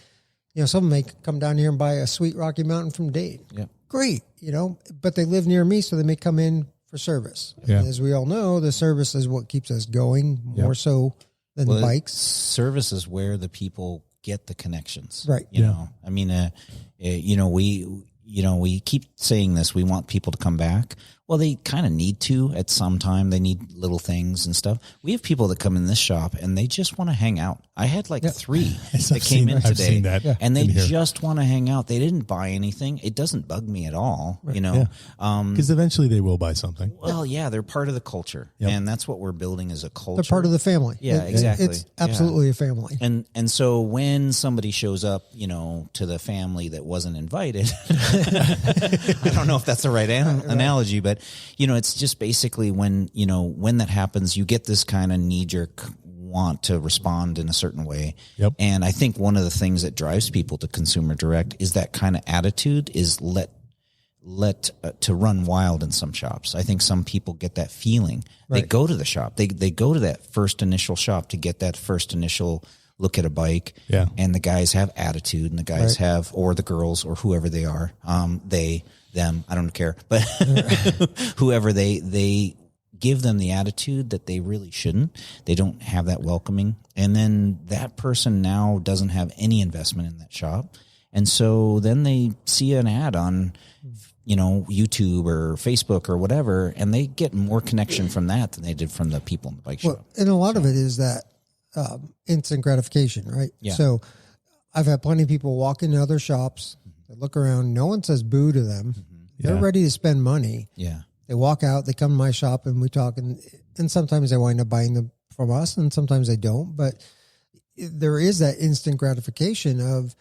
someone may come down here and buy a sweet Rocky Mountain from Dane. Yeah. Great, but they live near me, so they may come in for service. Yeah. And as we all know, the service is what keeps us going more so than the bikes. Service is where the people get the connections. Right. You know, I mean, we keep saying this, we want people to come back. Well, they kind of need to at some time. They need little things and stuff. We have people that come in this shop and they just want to hang out. I had like 3 that came in today and they just want to hang out. They didn't buy anything. It doesn't bug me at all, because eventually they will buy something. Well, they're part of the culture and that's what we're building as a culture. They're part of the family. Yeah, exactly. It's absolutely a family. And so when somebody shows up, to the family that wasn't invited, I don't know if that's the right analogy, but it's just basically when that happens, you get this kind of knee-jerk want to respond in a certain way. Yep. And I think one of the things that drives people to consumer direct is that kind of attitude is to run wild in some shops. I think some people get that feeling. Right. They go to the shop. They go to that first initial shop to get that first initial look at a bike. Yeah. And the guys have attitude and the guys have, or the girls or whoever they are, them, I don't care, but whoever they give them the attitude that they really shouldn't. They don't have that welcoming. And then that person now doesn't have any investment in that shop. And so then they see an ad on, YouTube or Facebook or whatever, and they get more connection from that than they did from the people in the bike shop. And a lot of it is that instant gratification, right? Yeah. So I've had plenty of people walk into other shops, they look around, no one says boo to them. They're ready to spend money. Yeah. They walk out, they come to my shop and we talk, and sometimes they wind up buying them from us and sometimes they don't. But there is that instant gratification of,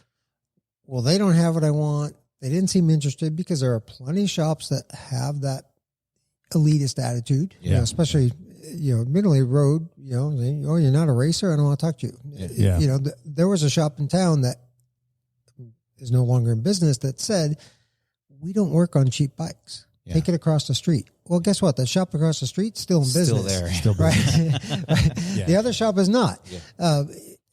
well, they don't have what I want. They didn't seem interested, because there are plenty of shops that have that elitist attitude, especially admittedly rode, saying, oh, you're not a racer? I don't want to talk to you. Yeah. There was a shop in town that is no longer in business that said, we don't work on cheap bikes. Yeah. Take it across the street. Well, guess what? The shop across the street still in business. Still there. Still right? Yeah. The other shop is not. Yeah.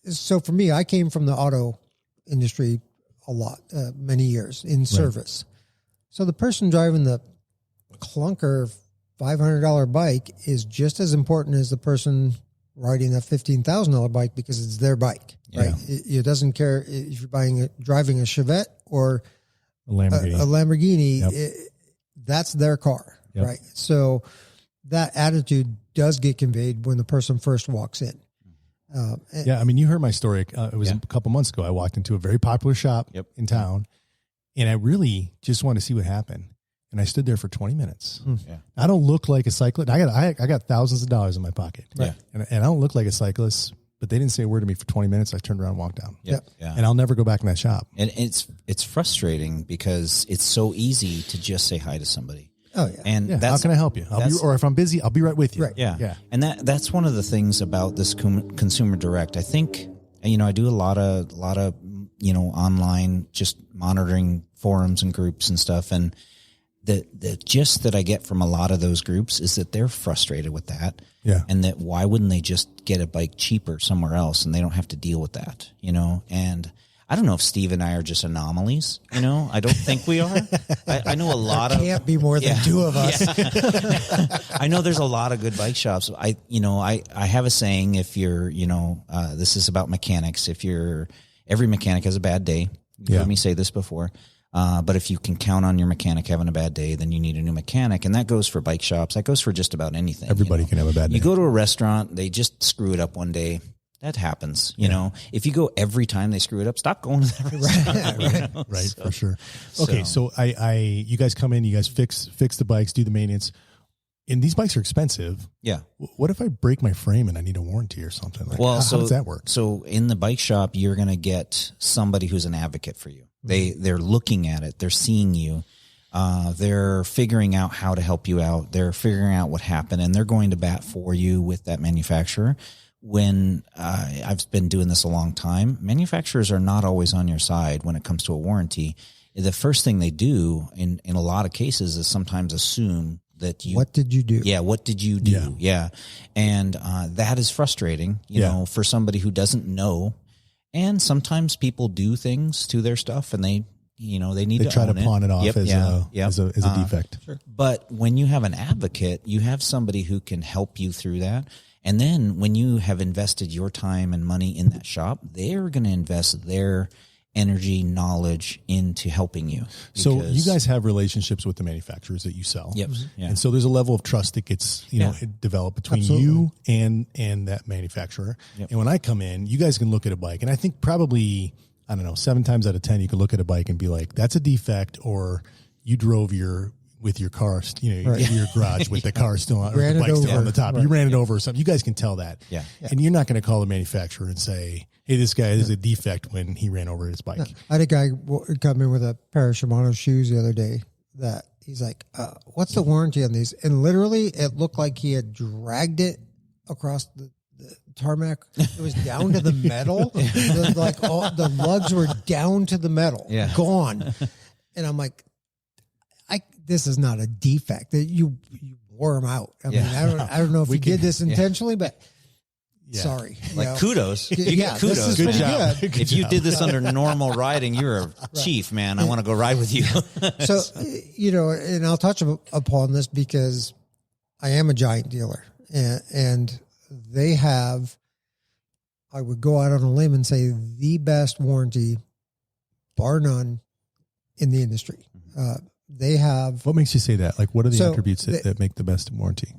So for me, I came from the auto industry a lot, many years in service. Right. So the person driving the clunker $500 bike is just as important as the person riding a $15,000 bike because it's their bike, right? It doesn't care if you're driving a Chevette or a Lamborghini. Yep. That's their car, yep. Right? So that attitude does get conveyed when the person first walks in. I mean, you heard my story. It was a couple months ago. I walked into a very popular shop in town, and I really just wanted to see what happened. And I stood there for 20 minutes. Yeah. I don't look like a cyclist. I got thousands of dollars in my pocket. Right. And I don't look like a cyclist, but they didn't say a word to me for 20 minutes. I turned around and walked down. Yeah. And I'll never go back in that shop. And it's frustrating because it's so easy to just say hi to somebody. Oh yeah. And how can I help you? Or if I'm busy, I'll be right with you. Right. Yeah. And that's one of the things about this consumer direct. I think, I do a lot of, online just monitoring forums and groups and stuff. And the gist that I get from a lot of those groups is that they're frustrated with that. Yeah. And that why wouldn't they just get a bike cheaper somewhere else and they don't have to deal with that, and I don't know if Steve and I are just anomalies, I don't think we are. I know a lot there can't be more than two of us. Yeah. I know there's a lot of good bike shops. I have a saying, if you're, this is about mechanics. Every mechanic has a bad day. You've heard me say this before. But if you can count on your mechanic having a bad day, then you need a new mechanic. And that goes for bike shops. That goes for just about anything. Everybody can have a bad day. You go to a restaurant, they just screw it up one day. That happens. You know, if you go every time they screw it up, stop going to that restaurant. Right. So, for sure. Okay. So you guys come in, you guys fix the bikes, do the maintenance. And these bikes are expensive. Yeah. What if I break my frame and I need a warranty or something? How does that work? So in the bike shop, you're going to get somebody who's an advocate for you. They're looking at it. They're seeing you. They're figuring out how to help you out. They're figuring out what happened, and they're going to bat for you with that manufacturer. When I've been doing this a long time, manufacturers are not always on your side when it comes to a warranty. The first thing they do in a lot of cases is sometimes assume that what did you do? Yeah. What did you do? Yeah. And that is frustrating, you know, for somebody who doesn't know. And sometimes people do things to their stuff and they need to try to pawn it off as a defect. Sure. But when you have an advocate, you have somebody who can help you through that. And then when you have invested your time and money in that shop, they're going to invest their energy, knowledge into helping you. So you guys have relationships with the manufacturers that you sell. Yep. Yeah. And so there's a level of trust that gets, developed between you and that manufacturer. Yep. And when I come in, you guys can look at a bike, and I think probably, 7 times out of 10, you can look at a bike and be like, that's a defect, or you drove with your car, your garage with the car still on, or the bike still on the top. Right. You ran it over or something. You guys can tell that. Yeah. And you're not going to call the manufacturer and say, hey, this guy is a defect when he ran over his bike. No. I had a guy come in with a pair of Shimano shoes the other day that he's like, what's the warranty on these? And literally it looked like he had dragged it across the tarmac. It was down to the metal. The lugs were down to the metal, gone. And I'm like, this is not a defect. You wore them out. I mean, I don't know if you did this intentionally, but sorry. Kudos. You get kudos. Good job. If you did this under normal riding, you're a chief, man. I want to go ride with you. So, and I'll touch upon this because I am a Giant dealer, and they have, I would go out on a limb and say, the best warranty, bar none, in the industry. They have... What makes you say that? Like, what are the attributes that make the best warranty?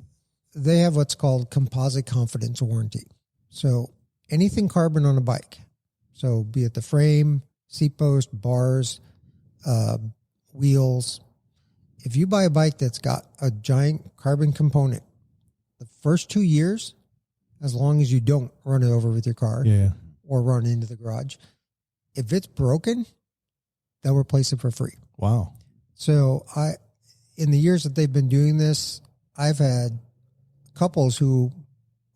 They have what's called composite confidence warranty. So anything carbon on a bike, so be it the frame, seat post, bars, wheels, if you buy a bike that's got a Giant carbon component, the first 2 years, as long as you don't run it over with your car or run into the garage, if it's broken, they'll replace it for free. Wow. So in the years that they've been doing this, I've had couples who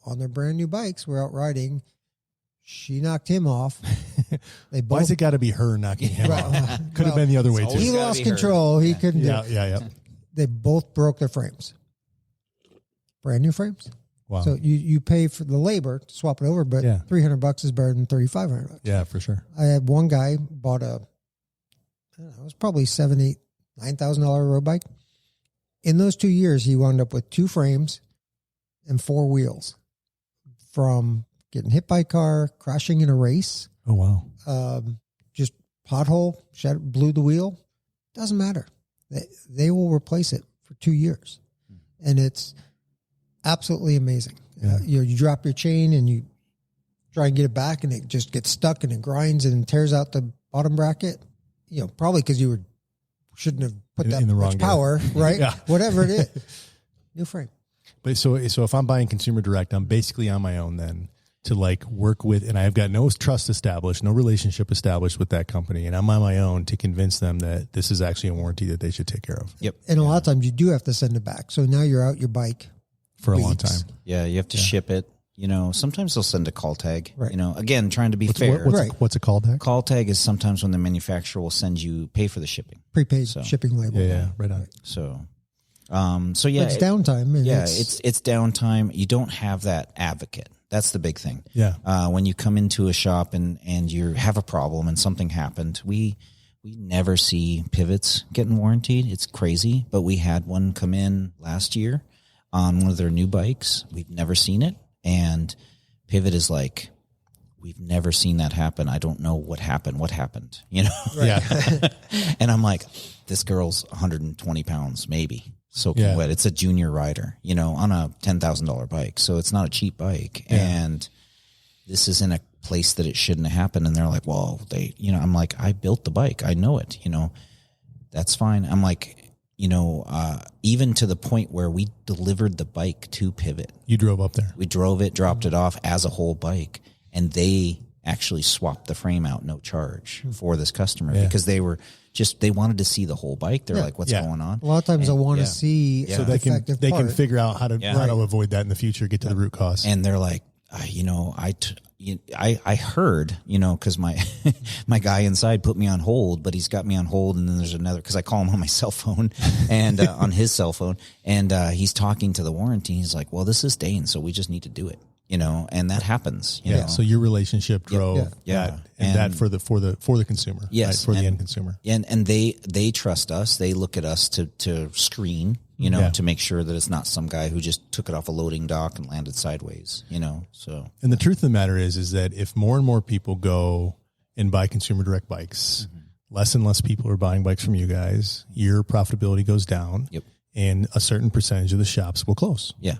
on their brand new bikes were out riding. She knocked him off. They both, Why's it got to be her knocking him Right. off? Could have been the other way too. he gotta lost be her. control. He couldn't do it. Yeah. They both broke their frames. Brand new frames. Wow. So you pay for the labor to swap it over, but Yeah. $300 is better than $3,500. Yeah, for sure. I had one guy bought I don't know, it was probably $7,000, $8,000, $9,000 road bike. In those 2 years, he wound up with 2 frames and 4 wheels from getting hit by a car, crashing in a race, Oh, wow. just pothole, blew the wheel. Doesn't matter. They will replace it for 2 years. And it's absolutely amazing. Yeah. You drop your chain and you try and get it back and it just gets stuck and it grinds and tears out the bottom bracket. Probably because you shouldn't have put that in the much wrong gear. power, right? Yeah. Whatever it is. New frame. But so if I'm buying consumer direct, I'm basically on my own then to work with, and I've got no trust established, no relationship established with that company. And I'm on my own to convince them that this is actually a warranty that they should take care of. Yep. And a lot of times you do have to send it back. So now you're out your bike For a long weeks. time. Yeah, you have to ship it. Sometimes they'll send a call tag. Right. Again, trying to be fair. What's it called? Heck? Call tag is sometimes when the manufacturer will pay for the shipping. Prepaid shipping label. Yeah, right on. So yeah, But it's downtime. And it's downtime. You don't have that advocate. That's the big thing. Yeah. When you come into a shop and you have a problem and something happened, we never see pivots getting warranted. It's crazy, but we had one come in last year on one of their new bikes. We've never seen it. And pivot is like, we've never seen that happen. I don't know what happened. What happened? Yeah. And I'm like, this girl's 120 pounds, maybe soaking wet. It's a junior rider, on a $10,000 bike. So it's not a cheap bike. Yeah. And this is in a place that it shouldn't have happened. And they're like, well, I'm like, I built the bike. I know it, that's fine. I'm like, even to the point where we delivered the bike to Pivot. You drove up there. We drove it, dropped it off as a whole bike, and they actually swapped the frame out, no charge, for this customer because they wanted to see the whole bike. They're like, what's going on? A lot of times I want to see So they can figure out how to avoid that in the future, get to the root cause. And they're like, I heard, because my guy inside put me on hold, but he's got me on hold, and then there's another, because I call him on my cell phone and on his cell phone, and he's talking to the warranty. He's like, well, this is Dane, so we just need to do it, and that happens. You know? So your relationship drove that, and that for the consumer, yes, right? For the end consumer, and they trust us. They look at us to screen. To make sure that it's not some guy who just took it off a loading dock and landed sideways, so. And the truth of the matter is that if more and more people go and buy consumer direct bikes, less and less people are buying bikes from you guys, your profitability goes down. Yep. And a certain percentage of the shops will close. Yeah.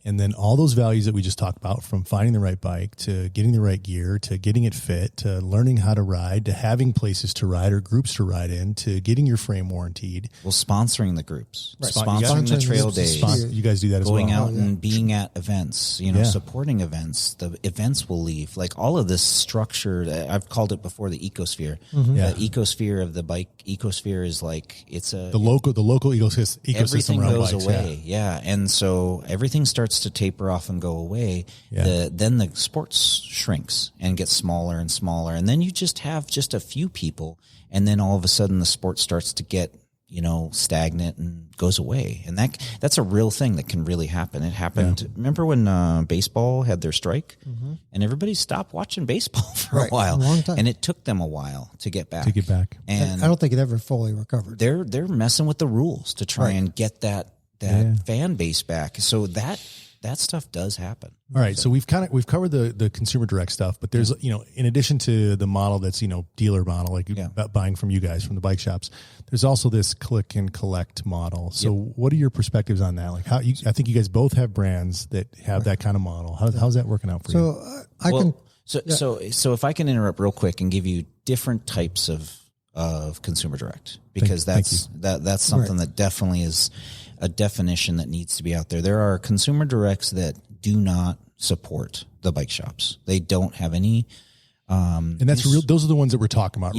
And then all those values that we just talked about, from finding the right bike to getting the right gear to getting it fit to learning how to ride to having places to ride or groups to ride in to getting your frame warranted. Well, sponsoring the groups, Right. sponsoring the trail days, You guys do that as well. going out and being at events, supporting events. The events will leave. Like all of this structure, I've called it before the ecosphere. The ecosphere of the bike ecosphere is like, the local ecosystem. Everything around goes bikes, away, and so everything starts to taper off and go away. Then the sports shrinks and gets smaller and smaller, and then you just have a few people, and then all of a sudden the sport starts to get stagnant and goes away, and that's a real thing that can really happen. It happened. Remember when baseball had their strike, and everybody stopped watching baseball for a while, a long time. and it took them a while to get back. And I don't think it ever fully recovered. They're messing with the rules to try and get that fan base back. So that stuff does happen. All right. So we've covered the consumer direct stuff, but there's, in addition to the model that's, dealer model, like buying from you guys, from the bike shops, there's also this click and collect model. So what are your perspectives on that? Like I think you guys both have brands that have that kind of model. How's that working out for you? So if I can interrupt real quick and give you different types of consumer direct, because that's something that definitely is a definition that needs to be out there. There are consumer directs that do not support the bike shops. They don't have any. And that's real. Those are the ones that we're talking about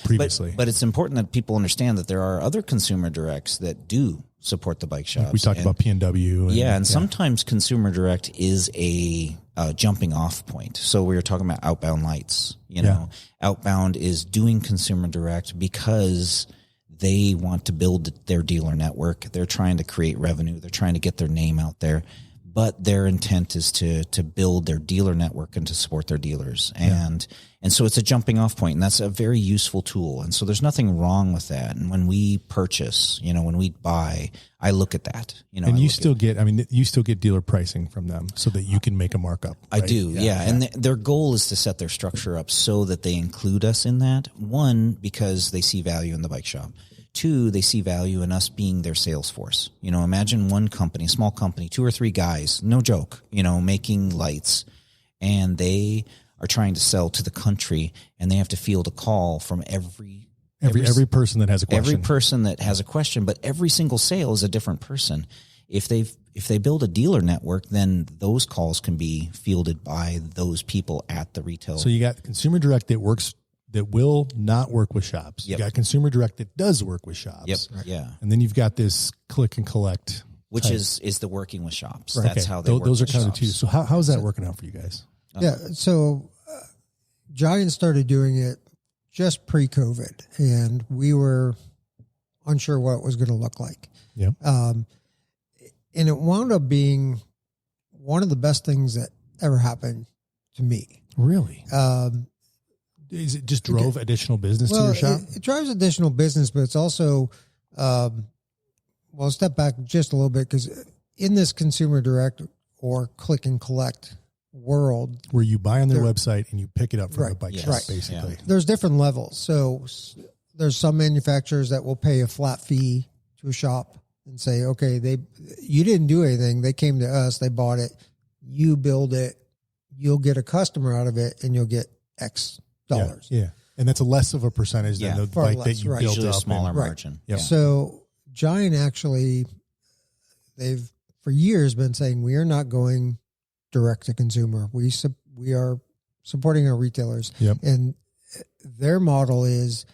previously. But it's important that people understand that there are other consumer directs that do support the bike shops. We talked about P&W. And sometimes Consumer Direct is a jumping off point. So we were talking about Outbound Lights. You know, Outbound is doing Consumer Direct because they want to build their dealer network. They're trying to create revenue. They're trying to get their name out there. But their intent is to build their dealer network and to support their dealers. And so it's a jumping off point, and that's a very useful tool. And so there's nothing wrong with that. And when we purchase, you know, when we buy, I look at that, you know. And you still get dealer pricing from them so that you can make a markup. Right? I do. Yeah. And their goal is to set their structure up so that they include us in that. One, because they see value in the bike shop. Two, they see value in us being their sales force. You know, imagine one company, small company, 2 or 3 guys, no joke, you know, making lights, and they are trying to sell to the country, and they have to field a call from every person that has a question. Every person that has a question, but every single sale is a different person. If they build a dealer network, then those calls can be fielded by those people at the retail. So you got Consumer Direct that will not work with shops. Yep. You got Consumer Direct that does work with shops. Yep. Yeah. And then you've got this click and collect, which is the working with shops. Right. That's how they work. Those are with kind shops. of the two. So how's that working out for you guys? Yeah. So Giant started doing it just pre-COVID, and we were unsure what it was going to look like. Yeah. And it wound up being one of the best things that ever happened to me. Really? Is it just drove additional business to your shop? It drives additional business, but it's also, step back just a little bit, because in this Consumer Direct or click and collect world, where you buy on their website and you pick it up from Right. a bike Yes. shop, Right. basically. Yeah. there's different levels. So there's some manufacturers that will pay a flat fee to a shop and say, okay, you didn't do anything. They came to us, they bought it, you build it, you'll get a customer out of it, and you'll get X dollars. Yeah. And that's a less of a percentage than the far bike less, that you right. built Usually a up. smaller and- margin. Yep. Yeah. So Giant actually, they've for years been saying, we are not going direct to consumer. We are supporting our retailers. Yep. And their model is,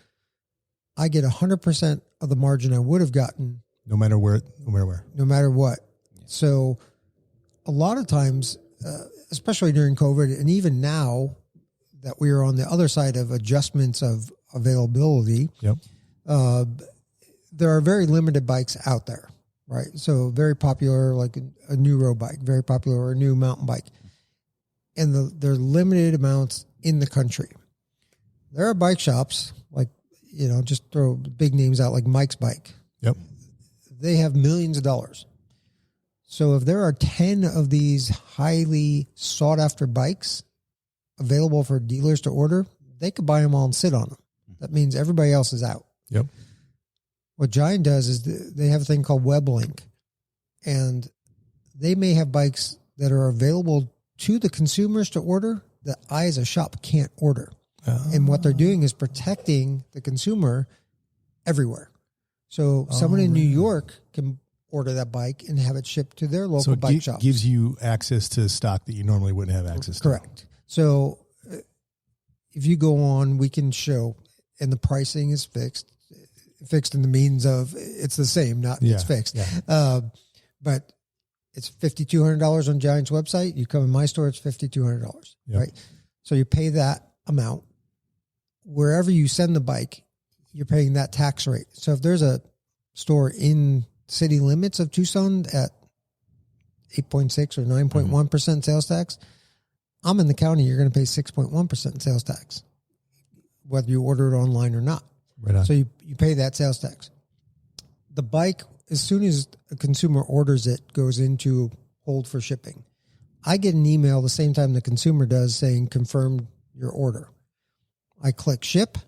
I get 100% of the margin I would have gotten No matter where. no matter what. So a lot of times, especially during COVID, and even now that we are on the other side of adjustments of availability, Yep. there are very limited bikes out there, right? So very popular, like a new road bike, very popular, or a new mountain bike. And there are limited amounts in the country. There are bike shops, like, you know, just throw big names out, like Mike's Bike. Yep. They have millions of dollars. So if there are 10 of these highly sought after bikes available for dealers to order, they could buy them all and sit on them. That means everybody else is out. Yep. What Giant does is they have a thing called WebLink, and they may have bikes that are available to the consumers to order that I as a shop can't order. And what they're doing is protecting the consumer everywhere. So someone in New York can order that bike and have it shipped to their local bike shop. Gives you access to stock that you normally wouldn't have access to. Correct. So if you go on, we can show, and the pricing is fixed in the means of it's the same, not it's fixed. Yeah. But it's $5,200 on Giant's website. You come in my store, it's $5,200, right? So you pay that amount. Wherever you send the bike, you're paying that tax rate. So if there's a store in city limits of Tucson at 8.6 or 9.1% sales tax, I'm in the county, you're going to pay 6.1% sales tax, whether you order it online or not. Right on. So you pay that sales tax. The bike, as soon as a consumer orders it, goes into hold for shipping. I get an email the same time the consumer does saying, confirm your order. I click ship.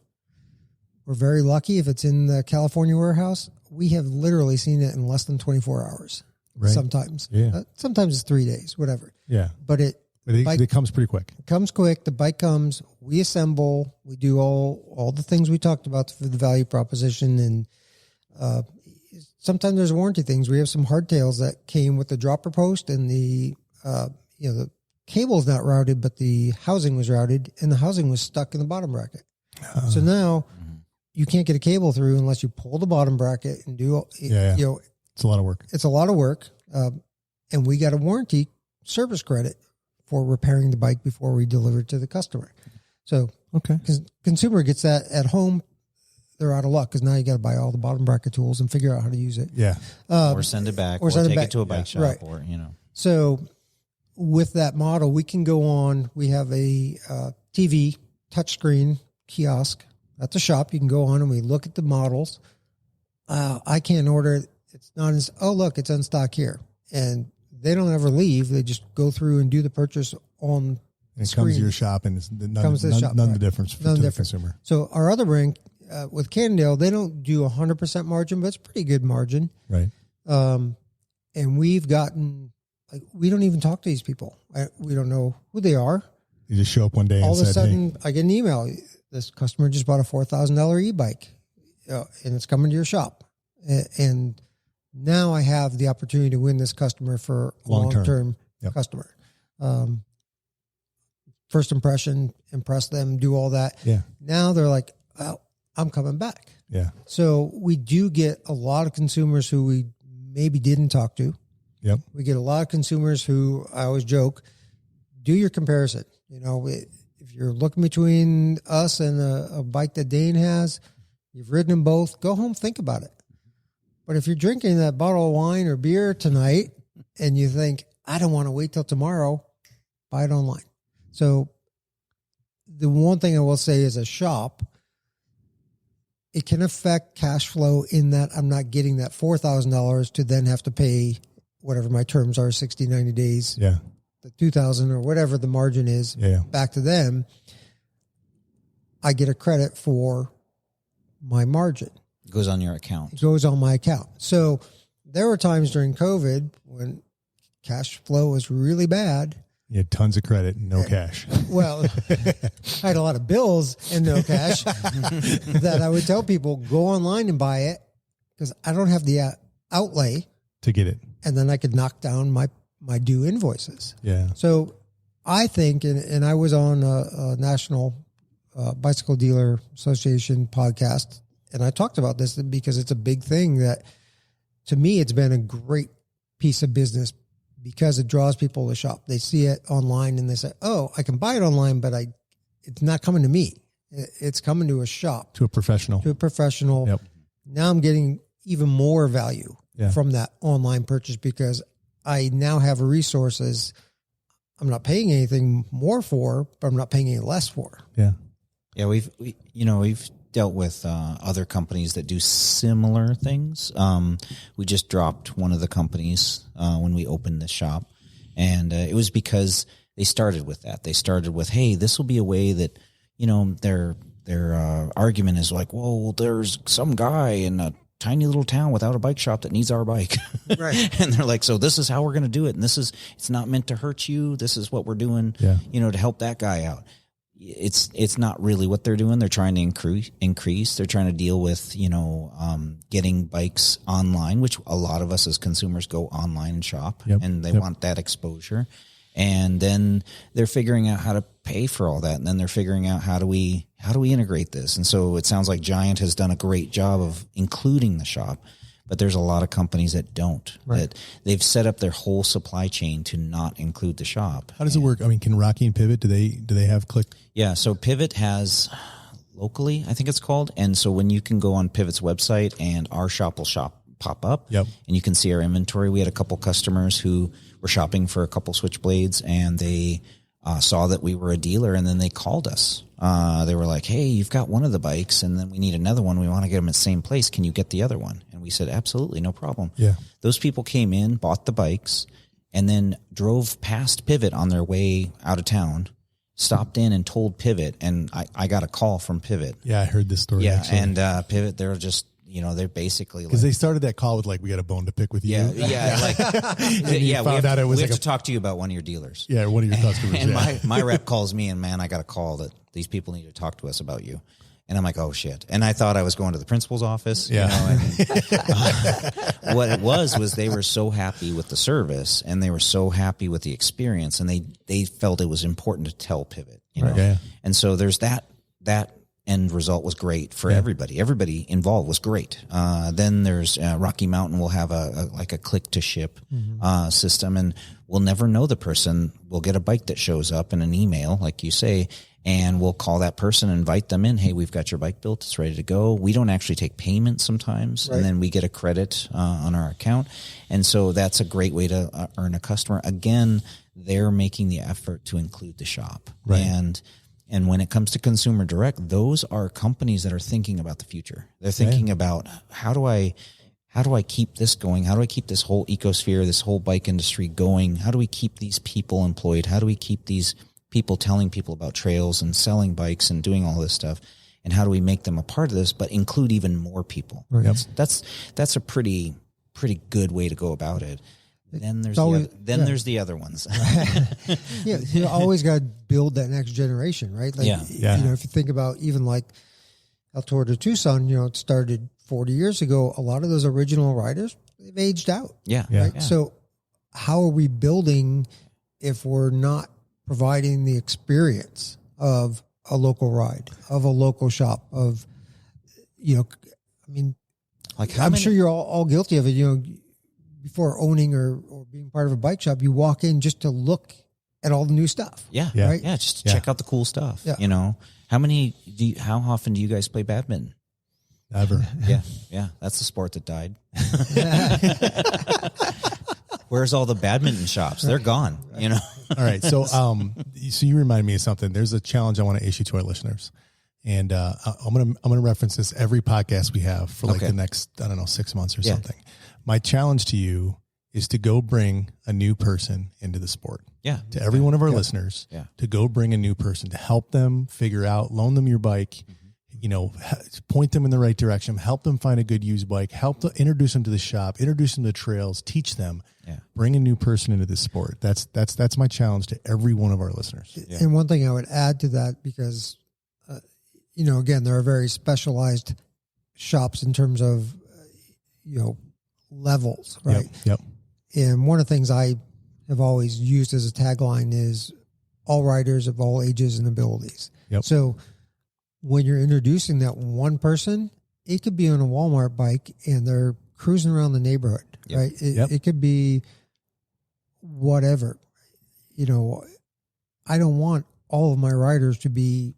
We're very lucky if it's in the California warehouse. We have literally seen it in less than 24 hours. Right. Sometimes. Yeah. Sometimes it's 3 days, whatever. Yeah. But it comes pretty quick. comes quick. The bike comes. We assemble. We do all the things we talked about for the value proposition. And sometimes there's warranty things. We have some hardtails that came with the dropper post, and the cable's not routed, but the housing was routed, and the housing was stuck in the bottom bracket. So now you can't get a cable through unless you pull the bottom bracket and do, It's a lot of work. It's a lot of work. And we got a warranty service credit for repairing the bike before we deliver it to the customer. So consumer gets that at home, they're out of luck because now you got to buy all the bottom bracket tools and figure out how to use it. Yeah. Or send it back or take it to a bike shop right. or, So with that model, we can go on. We have a TV touchscreen kiosk at the shop. You can go on and we look at the models. I can't order it. It's not as, look, it's in stock here. And they don't ever leave. They just go through and do the purchase on it screen. Comes to your shop and it's none comes to the shop, the difference to the consumer. So our other brand with Cannondale, they don't do 100% margin, but it's pretty good margin. Right. And we've gotten, we don't even talk to these people. We don't know who they are. You just show up one day all and of a sudden I get an email. This customer just bought a $4,000 e-bike and it's coming to your shop. And now I have the opportunity to win this customer for a long-term customer. First impression, impress them, do all that. Yeah. Now they're like, oh, I'm coming back. Yeah. So we do get a lot of consumers who we maybe didn't talk to. Yep. We get a lot of consumers who, I always joke, do your comparison. If you're looking between us and a bike that Dane has, you've ridden them both, go home, think about it. But if you're drinking that bottle of wine or beer tonight and you think, I don't want to wait till tomorrow, buy it online. So the one thing I will say is a shop, it can affect cash flow in that I'm not getting that $4,000 to then have to pay whatever my terms are, 60, 90 days, the $2,000 or whatever the margin is back to them. I get a credit for my margin. It goes on your account. It goes on my account. So there were times during COVID when cash flow was really bad. You had tons of credit and no cash. Well, I had a lot of bills and no cash that I would tell people, go online and buy it because I don't have the outlay to get it. And then I could knock down my due invoices. Yeah. So I think, and I was on a National Bicycle Dealer Association podcast, and I talked about this because it's a big thing that, to me, it's been a great piece of business because it draws people to shop. They see it online and they say, oh, I can buy it online, but it's not coming to me. It's coming to a shop. To a professional. Yep. Now I'm getting even more value from that online purchase because I now have resources I'm not paying anything more for, but I'm not paying any less for. Yeah. Yeah. We've dealt with other companies that do similar things. We just dropped one of the companies when we opened the shop, and it was because they started with that. They started with, hey, this will be a way that, their argument is like, well, there's some guy in a tiny little town without a bike shop that needs our bike. Right. And they're like, so this is how we're going to do it. And it's not meant to hurt you. This is what we're doing, to help that guy out. It's not really what they're doing. They're trying to increase. They're trying to deal with, getting bikes online, which a lot of us as consumers go online and shop, and they want that exposure. And then they're figuring out how to pay for all that. And then they're figuring out how do we integrate this? And so it sounds like Giant has done a great job of including the shop, but there's a lot of companies that don't, that they've set up their whole supply chain to not include the shop. How does it work? I mean, can Rocky and Pivot, do they have click? Yeah. So Pivot has locally, I think it's called. And so when you can go on Pivot's website and our shop will pop up and you can see our inventory. We had a couple customers who were shopping for a couple switchblades and they saw that we were a dealer and then they called us. They were like, hey, you've got one of the bikes and then we need another one. We want to get them at the same place. Can you get the other one? And we said, absolutely, no problem. Yeah. Those people came in, bought the bikes, and then drove past Pivot on their way out of town, stopped in and told Pivot. And I got a call from Pivot. Yeah, I heard this story. Yeah. Actually. And Pivot, they're just, they're basically because they started that call with like, we got a bone to pick with you. Yeah. Like, we have to talk to you about one of your dealers. Yeah. One of your customers. And my rep calls me and, man, I got a call that these people need to talk to us about you. And I'm like, oh shit. And I thought I was going to the principal's office. Yeah. What it was they were so happy with the service and they were so happy with the experience and they felt it was important to tell Pivot, Right. Yeah. And so there's that end result was great for everybody. Everybody involved was great. Then there's Rocky Mountain will have a click to ship system, and we'll never know the person. We'll get a bike that shows up in an email, like you say, and we'll call that person, invite them in. Hey, we've got your bike built. It's ready to go. We don't actually take payment sometimes, and then we get a credit on our account. And so that's a great way to earn a customer. Again, they're making the effort to include the shop. Right. And when it comes to consumer direct, those are companies that are thinking about the future. They're thinking about how do I keep this going? How do I keep this whole ecosphere, this whole bike industry going? How do we keep these people employed? How do we keep these people telling people about trails and selling bikes and doing all this stuff? And how do we make them a part of this, but include even more people? Right. Yep. That's a pretty good way to go about it. Then there's there's the other ones. Yeah, you always got to build that next generation, right? Like, you know, if you think about even like El Tour de Tucson, you know, it started 40 years ago. A lot of those original riders, they've aged out. Yeah. Right. Yeah. So how are we building if we're not providing the experience of a local ride, of a local shop, of, you know, I mean, like I'm sure you're all guilty of it. You know, before owning or being part of a bike shop, you walk in just to look at all the new stuff. Yeah. Yeah. Right. Yeah. Just check out the cool stuff. Yeah. You know, how often do you guys play badminton? Never. Yeah. Yeah. That's the sport that died. Where's all the badminton shops? They're gone, you know? All right. So, so you remind me of something. There's a challenge I want to issue to our listeners. And I'm gonna reference this every podcast we have for like the next, 6 months or something. My challenge to you is to go bring a new person into the sport. Yeah. To every one of our listeners, to go bring a new person to help them figure out, loan them your bike, you know, point them in the right direction, help them find a good used bike, help to introduce them to the shop, introduce them to trails, teach them, bring a new person into this sport. That's my challenge to every one of our listeners. Yeah. And one thing I would add to that, because, you know, again, there are very specialized shops in terms of, you know, levels, right? Yep. And one of the things I have always used as a tagline is all riders of all ages and abilities. Yep. So when you're introducing that one person, it could be on a Walmart bike and they're cruising around the neighborhood, right? It could be whatever. You know, I don't want all of my riders to be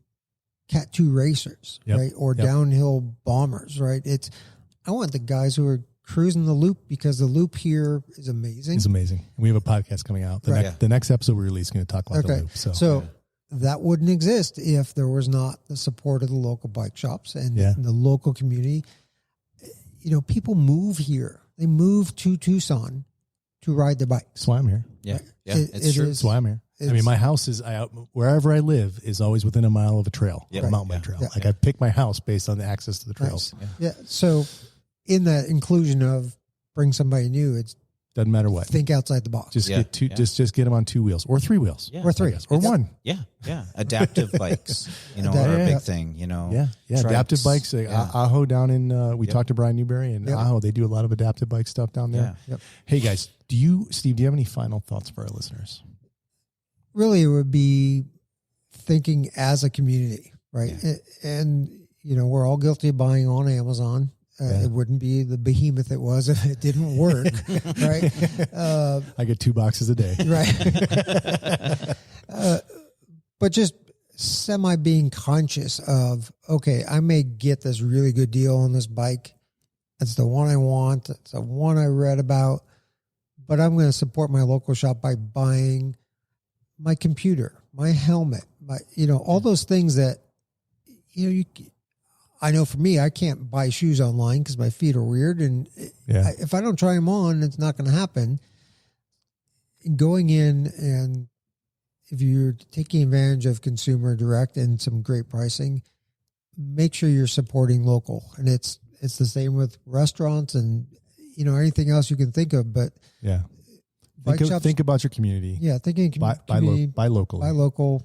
Cat 2 racers, right? Or downhill bombers, right? I want the guys who are cruising the loop, because the loop here is amazing. It's amazing. We have a podcast coming out. The next episode we release is going to talk about the loop. So that wouldn't exist if there was not the support of the local bike shops and the local community. You know, people move here. They move to Tucson to ride their bikes. That's why I'm here. Yeah. It's true. That's why I'm here. I mean, my house is wherever I live is always within a mile of a trail, a mountain bike trail. Like I pick my house based on the access to the trails. Nice. So in that inclusion of bring somebody new, it doesn't matter what. Think outside the box. Just get just get them on 2 wheels or 3 wheels, or 3 or one. Yeah. Adaptive bikes, you know, are a big thing. You know, adaptive bikes. Aho down in we talked to Brian Newberry and Aho. They do a lot of adaptive bike stuff down there. Hey guys, Steve? Do you have any final thoughts for our listeners? Really, it would be thinking as a community, right? And you know, we're all guilty of buying on Amazon. It wouldn't be the behemoth it was if it didn't work, right? I get 2 boxes a day, right? But just semi being conscious of, okay, I may get this really good deal on this bike. It's the one I want. It's the one I read about. But I'm going to support my local shop by buying my computer, my helmet, all those things that, I know for me, I can't buy shoes online because my feet are weird. And if I don't try them on, it's not going to happen. Going in, and if you're taking advantage of consumer direct and some great pricing, make sure you're supporting local. And it's the same with restaurants and, anything else you can think of. But think about your community. Yeah. Thinking community. Buy locally. Buy local.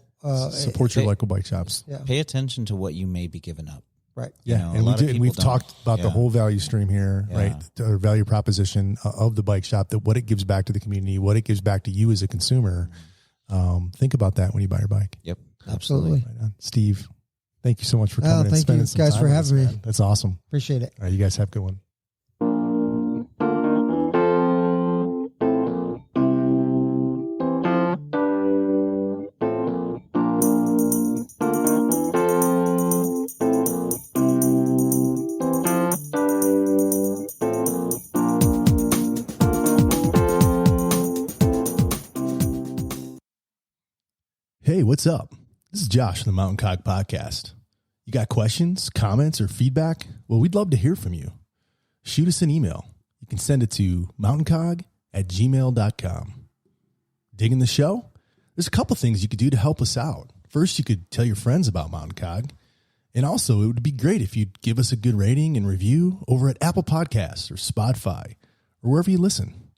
Support your local bike shops. Yeah. Pay attention to what you may be giving up. Right. Yeah. And we've talked about the whole value stream here, right? The value proposition of the bike shop, that what it gives back to the community, what it gives back to you as a consumer. Think about that when you buy your bike. Yep. Absolutely. Right on. Steve, Thank you so much for coming and thank spending you some guys time for with having us, me. man. That's awesome. Appreciate it. All right, you guys have a good one. Hey, what's up? This is Josh from the Mountain Cog podcast. You got questions, comments, or feedback? Well, we'd love to hear from you. Shoot us an email. You can send it to mountaincog@gmail.com. Digging the show? There's a couple things you could do to help us out. First, you could tell your friends about Mountain Cog. And also, it would be great if you'd give us a good rating and review over at Apple Podcasts or Spotify or wherever you listen.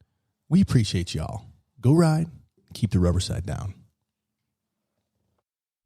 We appreciate y'all. Go ride. Keep the rubber side down.